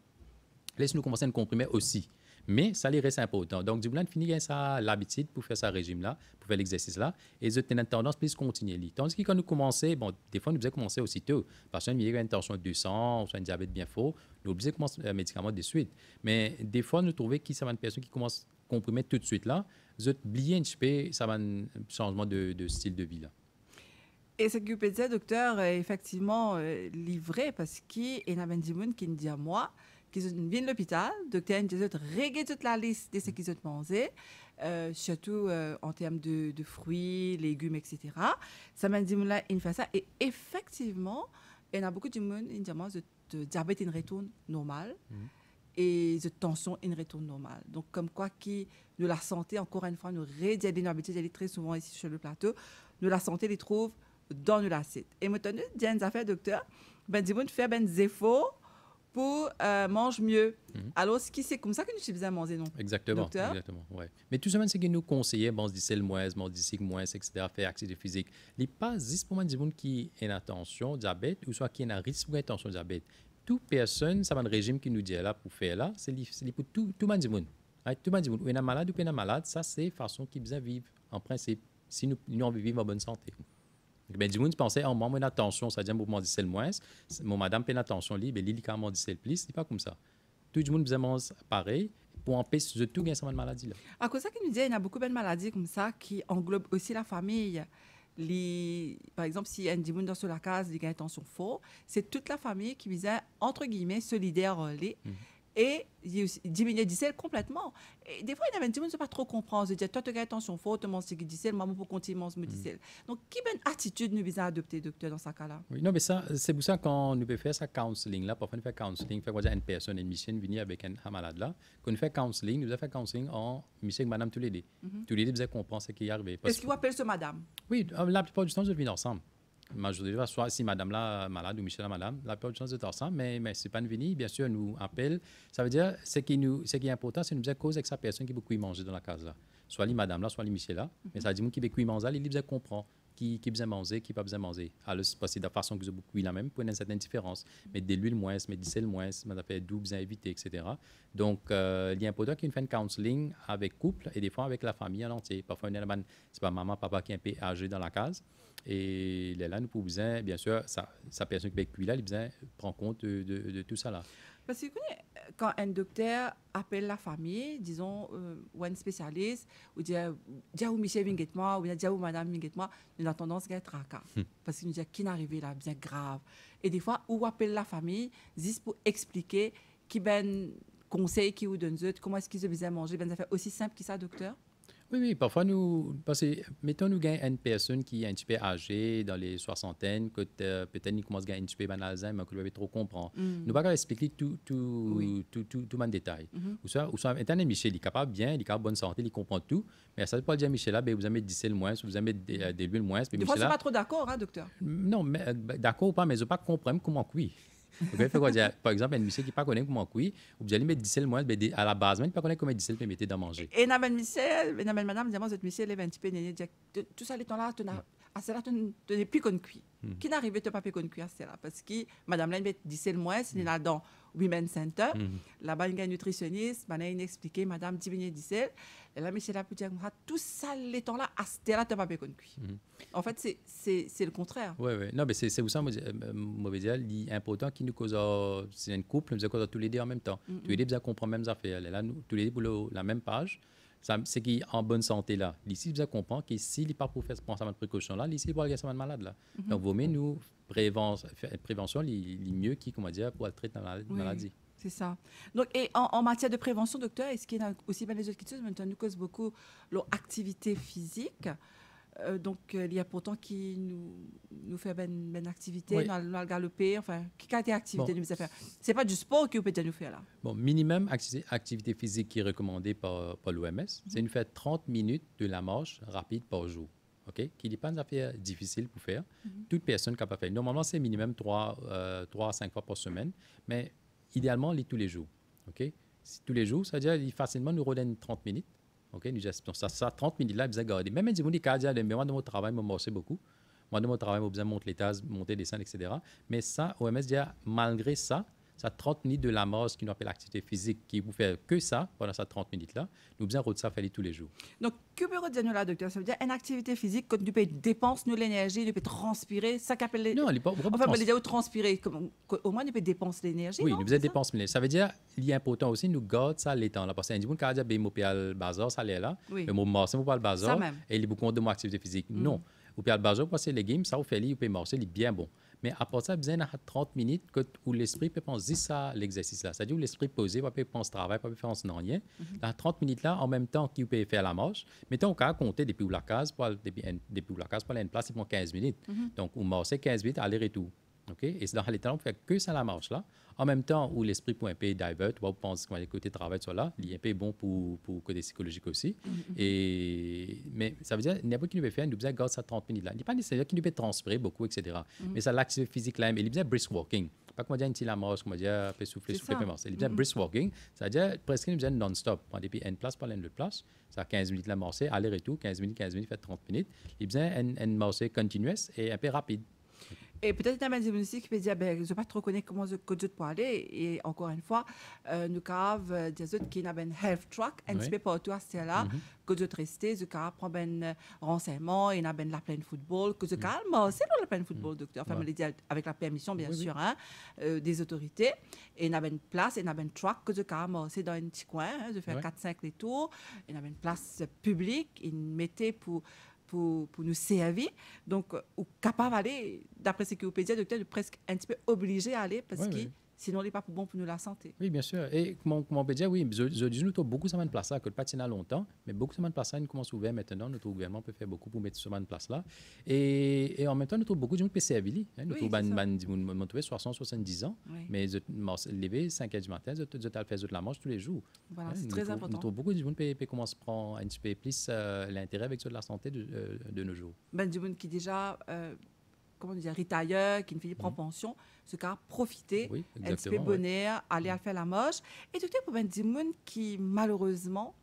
Laisse-nous commencer à comprimer aussi. Mais ça les reste important. Donc, du blanc finit ça l'habitude pour faire ce régime-là, pour faire l'exercice-là, et ils ont une tendance plus continuer. Tandis que quand nous commençons, bon, des fois, nous devons commencer aussitôt. Parce qu'il y a une tension de 200, soit un diabète bien fort, nous obligés de commencer un médicament de suite. Mais des fois, nous trouvons qu'il y a une personne qui commence à comprimer tout de suite là, ils ont oublié un petit peu, ça va un changement de style de vie là. Et ce que vous dire, docteur, effectivement, livré, parce qu'il y a des gens qui me disent à moi, qu'ils viennent à l'hôpital, docteur, ils ont réglé toute la liste de ce qu'ils ont mangé, surtout en termes de fruits, légumes, etc. Ça m'a dit, là, il fait ça. Et effectivement, il y a beaucoup de gens qui disent, moi, le diabète, il retourne normal. Et de tension, il retourne normal. Donc, comme quoi, qui, de la santé, encore une fois, nous rédiger nos habitudes, elle est très souvent ici sur le plateau, de la santé, les trouve dans l'acide. Et maintenant, j'ai une affaire, docteur, ben, dis-moi de faire des efforts pour manger mieux. Alors, c'est comme ça que nous sommes à manger, non? Exactement. Docteur? Exactement, ouais. Mais tout simplement, c'est que nous conseillons, bon, se dit c'est le moins, bon, se dit moins, etc., faire activité physique. Il n'est pas juste pour moi, des gens qui ont une attention diabète ou soit qui ont un risque pour attention diabète. Toute personne, ça va un régime qui nous dit là pour faire là, c'est pour tout le monde. Tout le monde, ou est malade ou pas malade, ça c'est façon qui besoin vivre en principe. Si nous on veut vivre en bonne santé. Ben, du monde pensait, oh, moi, mon attention, c'est-à-dire, moi, dit c'est le moins, mon madame, peine attention, lui, ben, lui, quand dit c'est le plus, c'est pas comme ça. Tout le monde besoin pareil pour empêcher de tout gagner cette maladie là. À cause de ça qu'il nous dit, il y a beaucoup de maladies comme ça qui englobent aussi la famille. Par exemple, si un monde dans la case, il a une tension fort, c'est toute la famille qui vient, entre guillemets, solidaire. Et diminuer du sel complètement. Et des fois, il y a des gens qui ne savent pas trop comprendre. Ils disent, toi, tu as attention, faut te manger du sel, maman, pour continuer à manger du sel. Donc, quelle attitude nous devons adopter, docteur, dans ce cas-là? Oui, non, mais ça, c'est pour ça qu'on nous peut faire ça counseling là. Parfois, nous fait counseling, fait une personne, une mission venir avec un malade là. Quand nous fait counseling, nous avons fait counseling en monsieur et madame tous les deux. Tous les deux, vous avez compris ce qui est arrivé. Est-ce qu'il vous appelle ce madame? Oui, la plupart du temps, ils viennent ensemble. Majorité, soit si madame là malade ou Michel là malade, la plupart du temps, c'est ensemble, mais c'est pas une venue. Bien sûr, nous appelle. Ça veut dire, ce qui est important, c'est de nous dire cause avec sa personne qui veut beaucoup manger dans la case là. Soit les madame là, soit les Michel là. Mais ça dit qui veut beaucoup manger, il besoin comprendre qui besoin manger, qui pas besoin manger. Alors, c'est possible de la façon que vous beaucoup la même pour une certaine différence. Mais de l'huile moins, mais du sel moins, mais ça fait d'où besoin éviter, etc. Donc, il est important qu'il y ait un counseling avec couple et des fois avec la famille en entier. Parfois, c'est pas maman, papa qui est un peu âgé dans la case. Et là, nous pouvons besoin, bien sûr, sa personne qui est avec lui là, il besoin prendre compte de tout ça là. Parce que quand un docteur appelle la famille, disons, ou un spécialiste, ou dit où Michel vient moi, ou dit où madame vient moi, nous avons tendance à être tracas. Parce qu'il nous dit qui est arrivé là, bien grave. Et des fois, où appelle la famille, juste pour expliquer qui ben conseil qui vous donne, comment est-ce qu'ils ont besoin de manger, ben ça fait aussi simple que ça, docteur. Oui, parfois parce que, mettons, nous gagnons une personne qui est un petit peu âgée, dans les soixantaines, que peut-être nous commence à gagner un petit peu d'Alzheimer, mais que nous ne trop comprendre. Nous ne pouvons pas expliquer tout en détail. Ou soit étant Michel, il est capable bien, il est capable bonne santé, il comprend tout, mais ça ne veut pas dire Michel là, ben, vous avez du sel moins, vous avez de l'huile moins. Des fois, je ne suis pas trop d'accord, hein, docteur. Non, mais d'accord ou pas, mais je ne pas comprendre comment cuire. Par exemple, un monsieur qui ne connaît pas comment cuire, vous allez mettre du sel moins, à la base, même pas connaître comment du sel peut mettre dans manger. Et n'a madame, moi, cette monsieur, elle est un petit peu néné, tout ça, les temps là, tu n'es plus qu'on cuit. Qui n'arrive pas plus qu'on cuit à cela? Parce que madame là, elle met du sel moins, c'est là dans Women Center. Là-bas, il y a un nutritionniste, il a expliqué, madame, diminuer du sel. Et là, monsieur, là, peut dire, tout ça, les temps là, à cela, tu n'as pas plus qu'on cuit. En fait, c'est le contraire. Oui. Non, mais c'est pour ça, mauvais dire, l'important qui nous cause, c'est un couple, nous cause tous les deux en même temps. Tous les deux, vous comprendre les mêmes affaires. Là, nous, tous les deux, pour la même page. C'est qui est en bonne santé là. Ici, vous comprenez que s'il n'est pas pour faire prendre cette précaution là, ici, il va avoir malade là. Donc, vaut mieux nous prévention, les mieux qui, comment dire, pour traiter la maladie. C'est ça. Donc, et en matière de prévention, docteur, est-ce qu'il y a aussi bien les autres questions? Maintenant, nous cause beaucoup l'activité physique. Donc, il y a pourtant qui nous fait une activité, nous allons galoper, enfin, qui a des activités nous faire. Ce n'est pas du sport que vous pouvez nous faire là. Bon, minimum activité physique qui est recommandée par l'OMS, c'est de faire 30 minutes de la marche rapide par jour. OK? Qui n'est pas une affaire difficile pour faire. Toute personne capable de faire. Normalement, c'est minimum 3 à 5 fois par semaine, mais idéalement, tous les jours. OK? Tous les jours, c'est-à-dire facilement nous redonne 30 minutes. OK, ça 30 minutes là, vous avez gardé. Même si vous dites que moi, dans mon travail, je marche beaucoup. Moi, dans mon travail, je besoin monter les tasses, monter, descendre, etc. Mais ça, OMS dit, malgré ça, ça 30 minutes de la marche qui nous appelle l'activité physique, qui vous fait que ça pendant ces 30 minutes-là, nous besoin de ça faire tous les jours. Donc, que peut dire là, docteur? Ça veut dire une activité physique, quand tu peux dépenser de l'énergie, tu peux transpirer, ça qu'appelle... Non, il n'est pas... Enfin, mais déjà, transpirer, au moins, tu peux dépenser l'énergie, oui, non? nous besoin de dépenser l'énergie. Ça veut dire, il est important aussi, nous garde ça l'étang là. Parce que quand on dit, ben, le bazar, ça l'est là. Oui. Mais mon marché, mon pas le bazar. Ça même. Et il est beaucoup de mon activité physique. Non. Ou bien le bazar, pour ces légumes, ça vous fait, il peut marcher, il est bien bon. Mais à part ça, besoin de 30 minutes où l'esprit peut penser ça, l'exercice là. C'est-à-dire où l'esprit posé, peut penser travail, peut faire en rien. Dans 30 minutes là, en même temps qu'il peut faire la marche, mettons au cas compter depuis où la case, pour aller une place, il prend 15 minutes. Donc, on marche 15 minutes, aller-retour. Okay? Et c'est dans les temps, on fait que ça la marche là. En même temps, où l'esprit pour un peu divert, on pense que le côté travail soit là, il est un peu bon pour le côté psychologique aussi. Mais ça veut dire, n'importe qui nous peut faire, nous besoin de garder ça 30 minutes là. Il n'est pas nécessaire qu'il nous peut transpirer beaucoup, etc. Mais ça l'activité physique là, mais il besoin de brisk walking. Pas comme dire une la marche, comme dire peut souffler, peut marcher. Il besoin de brisk walking, c'est-à-dire presque nous besoin de non-stop. Prendre depuis une place par l'autre place, ça 15 minutes la marcher, aller-retour, 15 minutes, fait 30 minutes. Il besoin une marche continuous et un peu rapide. Et peut-être qu'il y a des aussi qui peuvent dire, je ne sais pas trop connaître comment je peux aller. Et encore une fois, nous avons des autres qui ont un health track, un petit peu partout à ce là, que je rester, je prends un renseignement, et on a la pleine football, que je calme, c'est dans la pleine football, docteur. Enfin, avec la permission, bien sûr, hein, des autorités. Et on a une place, et on a un track que je calme, c'est dans un petit coin, hein, je fais 4-5 les tours. Et on a une place publique, une métier pour nous servir. Donc, ou capable d'aller, d'après ce que vous pouvez dire, docteur, presque un petit peu obligé à aller parce que sinon, il n'est pas bon pour nous la santé. Oui, bien sûr. Et comme on peut dire, oui, nous avons beaucoup de place là, que le patin a longtemps, mais beaucoup de place là, nous commençons à ouvrir maintenant. Notre gouvernement peut faire beaucoup pour mettre ce place là. Et en même temps, nous avons beaucoup de gens qui peuvent servir. Nous avons 60-70 ans, mais lever 5 h du matin, je fais la manche tous les jours. Voilà, c'est très important. Nous avons beaucoup de gens qui peuvent commencer à prendre un petit peu plus l'intérêt avec la santé de nos jours. Ben, du monde qui déjà... comment dire, retire, qui ne finit pas en pension, ce cas profiter, un petit peu bonheur, aller à faire la moche. Et tout est pour des gens qui, malheureusement,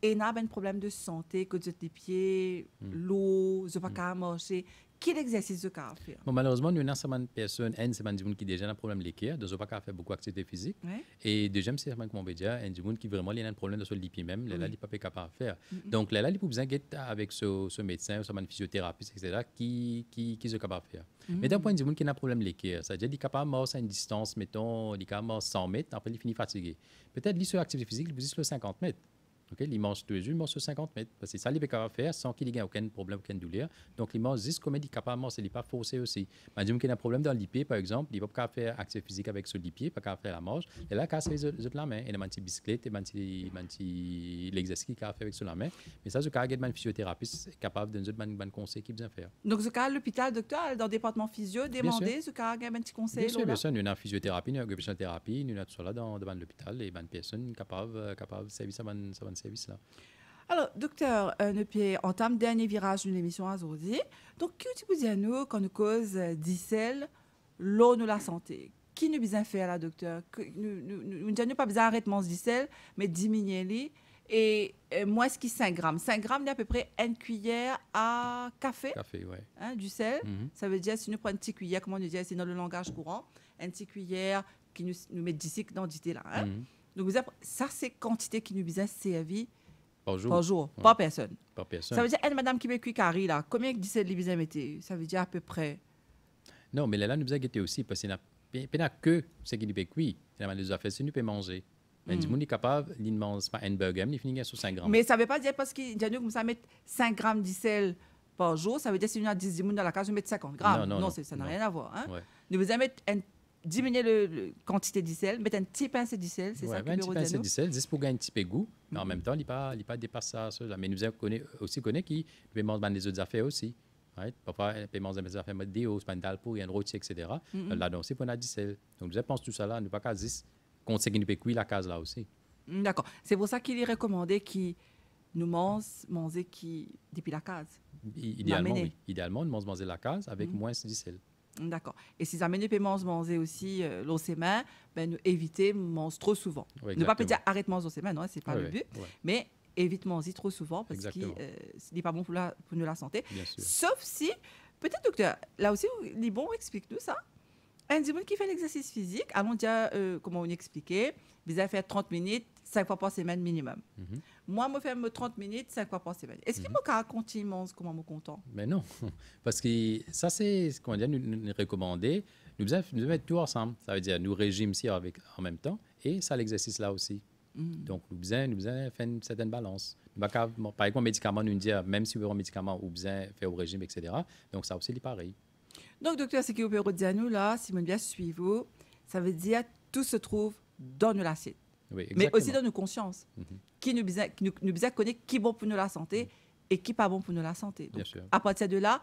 ont un problème de santé, que les pieds, l'eau, je ne peux pas marcher. Quel exercice de cas faire? Bon, malheureusement, nous avons certaines personnes, c'est des gens qui déjà ont un problème d'équerre, donc je ne peux pas faire beaucoup d'activité physique. Et deuxième, c'est comme on peut dire, des gens qui vraiment ont un problème de les pieds même, là, ils ne peuvent pas capable de faire. Donc là, il faut besoin d'être avec ce médecin, ce physiothérapeute, etc., qui sont capables de faire. Mais d'un point de vue qui a un problème d'équerre, c'est-à-dire qu'il est capable de marcher à une distance, mettons, il est capable de marcher 100 mètres, après il finit fatigué. Peut-être qu'il sur l'activité physique, il peut sur 50 mètres. Okay, il mange tous les jours, il mange sur 50 mètres. Parce que ça, il est capable de faire sans qu'il ait aucun problème, aucune douleur. Donc, il mange juste comme il est capable de manger, il n'est pas forcé aussi. Mais disons qu'il a un problème dans les pieds, par exemple, il ne va pas faire activité physique avec ce pied, pas capable de faire la marche. Et là, il fait de la main. Il a une petite bicyclette, l'exercice qu'il a fait avec la main. Mais ça, je cas un physiothérapeute capable de nous donner un conseil qu'il besoin faire. Donc, ce cas, l'hôpital, docteur, dans le département physio, demander ce cas, un petit conseil. Bien sûr, nous avons une physiothérapie, nous avons une physiothérapie, nous avons tout ça là dans l'hôpital et une personne capable de servir ce service là. Alors, docteur, nous entame dernier virage de l'émission aujourd'hui. Donc, qu'est-ce que vous dites à nous quand nous cause d'icelle, l'eau de la santé? Qui nous besoin faire là, docteur? Nous n'avons pas besoin d'arrêter de d'icelle, mais diminuer-les. Et moins ce qui 5 grammes. 5 grammes, il y a à peu près une cuillère à café. Café, oui. Hein, du sel. Ça veut dire, si nous prenons une petite cuillère, comment on dit, c'est dans le langage courant, une petite cuillère qui nous met d'ici quantité là. Hein? Donc, ça, c'est quantité qui nous besoin servir par jour, par personne. Par personne. Ça veut dire, elle, madame qui met cuit carré, là, combien de 17 livres mettez? Ça veut dire à peu près. Non, mais là, nous avons guetté aussi, parce qu'il n'y a que ce qui nous fait cuit. Il y a des affaires, si nous pouvons manger. Mais du monde est capable, il ne mange pas un burger, il finit sur 5 grammes. Mais ça ne veut pas dire parce qu'il y a comme ça, mettre 5 grammes de sel par jour, ça veut dire si nous avons 10 personnes dans la case, nous mettons 50 grammes. Non, ça n'a rien à voir. Hein? Nous devons mettre diminuer la quantité de sel, mettre un petit pincé de sel, c'est ça que un petit pincé de sel, juste pour gagner un petit peu de goût, mais en même temps, il ne pas dépasser ça. Mais nous aussi connaît qui peut manger des autres affaires aussi. Right? Parfois, il peut manger des affaires de déo, pas de pour un rôti, etc. Là, donc, c'est pour du sel. Donc, nous pensons tout ça là, nous pas qu'à juste conseiller nous peut cuire la case là aussi. D'accord. C'est pour ça qu'il est recommandé qu'il nous manger qui depuis la case. Idéalement, oui. Idéalement, nous manger la case avec moins de sel. D'accord. Et si jamais nous pouvons manger aussi l'eau sémin, ben nous éviter de manger trop souvent. Ne pas dire arrête de manger l'eau sémin, non, c'est pas le but, mais évite de manger trop souvent parce que ce n'est pas bon pour nous la santé. Sauf si, peut-être docteur, là aussi, Libon explique-nous ça. Un dimanche qui fait l'exercice physique, allons dire, comment on expliquait, vous allez faire 30 minutes, 5 fois par semaine minimum. Moi, je fais 30 minutes, 5 fois par semaine. Est-ce qu'il m'a continué comment je suis content? Mais non, parce que ça, c'est ce qu'on dit, nous recommander. Nous devons mettre tout ensemble. Ça veut dire, nous régime ici en même temps et ça, l'exercice là aussi. Donc, nous devons faire une certaine balance. Par exemple, médicament, nous dire, même si vous avez un médicament, vous devez faire au régime, etc. Donc, ça aussi, c'est pareil. Donc, docteur, ce qui vous peut dire nous là, si vous bien suivre, ça veut dire tout se trouve dans nos l'assiette. Oui, mais aussi dans nos consciences. Qui nous connaît qui est bon pour nous la santé et qui n'est pas bon pour nous la santé. Donc, à partir de là,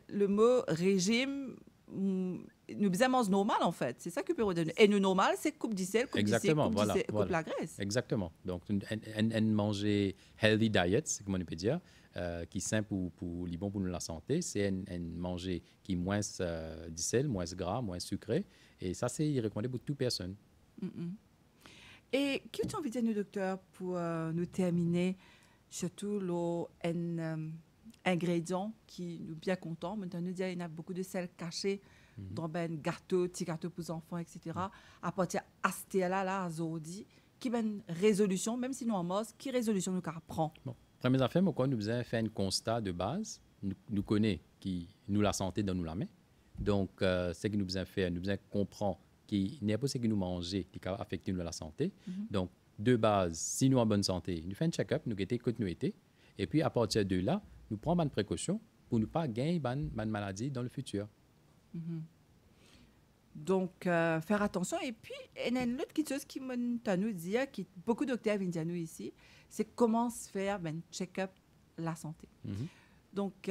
le mot régime, nous besoin normal en fait. C'est ça que peut redonner. Et nous normal, c'est coupe d'icelle, coupe d'icelle, coupe la graisse. Exactement. Donc, manger healthy diet, c'est comme on peut dire, qui est simple pour les bons pour nous la santé, c'est un manger qui est moins d'icelle, moins gras, moins sucré. Et ça, c'est recommandé pour toute personne. Et qu'est-ce que tu as envie de dire, docteur, pour nous terminer, surtout les ingrédients qui nous bien contents. Maintenant, nous dire il y a beaucoup de sel caché dans ben gâteau, petits gâteaux pour les enfants, etc. À partir de ce là, aujourd'hui, qui ben résolution, même si nous en mode, qui résolution nous prend? Bon, première affaire, nous devons faire un constat de base. Nous connaissons qui nous la santé dans nous la main. Donc, ce que nous devons faire, nous devons comprendre qu'il n'y a pas ce que nous mangeons qui va affecter la santé. Donc, de base, si nous sommes en bonne santé, nous faisons un check-up, nous guettons que nous étions. Et puis, à partir de là, nous prenons des précautions pour ne pas gagner une maladie dans le futur. Donc, faire attention. Et puis, il y a une autre chose qui m'a nous dire, qui beaucoup de docteurs viennent dire nous ici, c'est comment se faire un check-up la santé. Donc,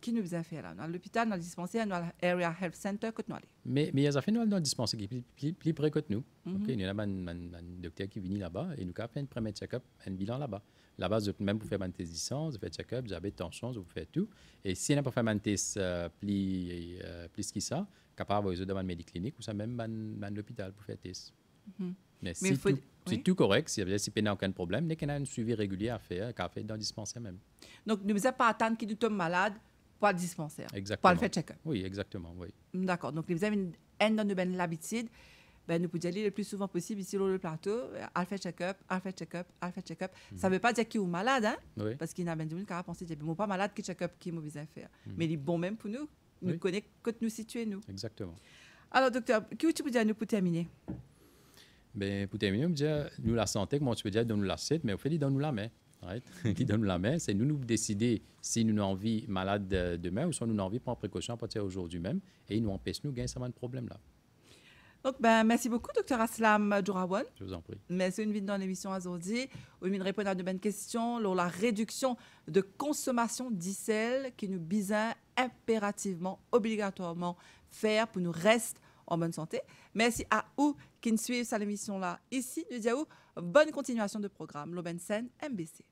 qui nous a fait là? Dans l'hôpital, dans le dispensaire, dans l'Area Health Center, que nous allons. Mais il y a fait dans le dispensaire qui est plus près que nous. Okay? Il y a un docteur qui vient là-bas et nous a fait un premier check-up, un bilan là-bas. Là-bas, même pour faire un test d'essence, vous faites check-up, diabète, tension, vous faites tout. Et si on n'a pas fait un test plus que ça, capable de dans une médiclinique ou ça même dans l'hôpital pour faire test. Mais si tout correct, si il n'y a aucun problème, il y a un suivi régulier à faire, qu'à faire dans le dispensaire même. Donc, nous ne devons pas attendre qu'il tombe malade pour le dispensaire. Exactement. Pour le faire check-up. Oui, exactement. Oui. D'accord. Donc, nous avons l'habitude, nous pouvons aller le plus souvent possible ici sur le plateau, à faire check-up, à faire check-up, à faire check-up. Ça ne veut pas dire qu'il est malade, hein? Oui. Parce qu'il y a bien des gens qui ont pensé, je ne suis pas malade, qui check-up, qui est mauvais à faire. Mais il est bon même pour nous. Nous connaissons que nous situer, nous. Exactement. Alors, docteur, qu'est-ce que tu peux dire nous pour terminer? Ben, pour terminer, on dire nous la santé, comment tu peux dire donne-nous l'assiette, mais au fait, il donne-nous la main. Right? Il donne-nous la main, c'est nous décider si nous avons envie malade demain ou si nous avons envie de prendre précaution à partir d'aujourd'hui même et il nous empêche nous gagner ce problème-là. Donc, merci beaucoup, docteur Aslam Djourawan. Je vous en prie. Merci une vidéo dans l'émission aujourd'hui. Vous venez répondre à de bonnes questions sur la réduction de consommation d'icelle qui nous besoin impérativement, obligatoirement faire pour nous rester en bonne santé. Merci à vous qui nous suivent sur l'émission là. Ici, nous disons bonne continuation de programme. L'Obensen MBC.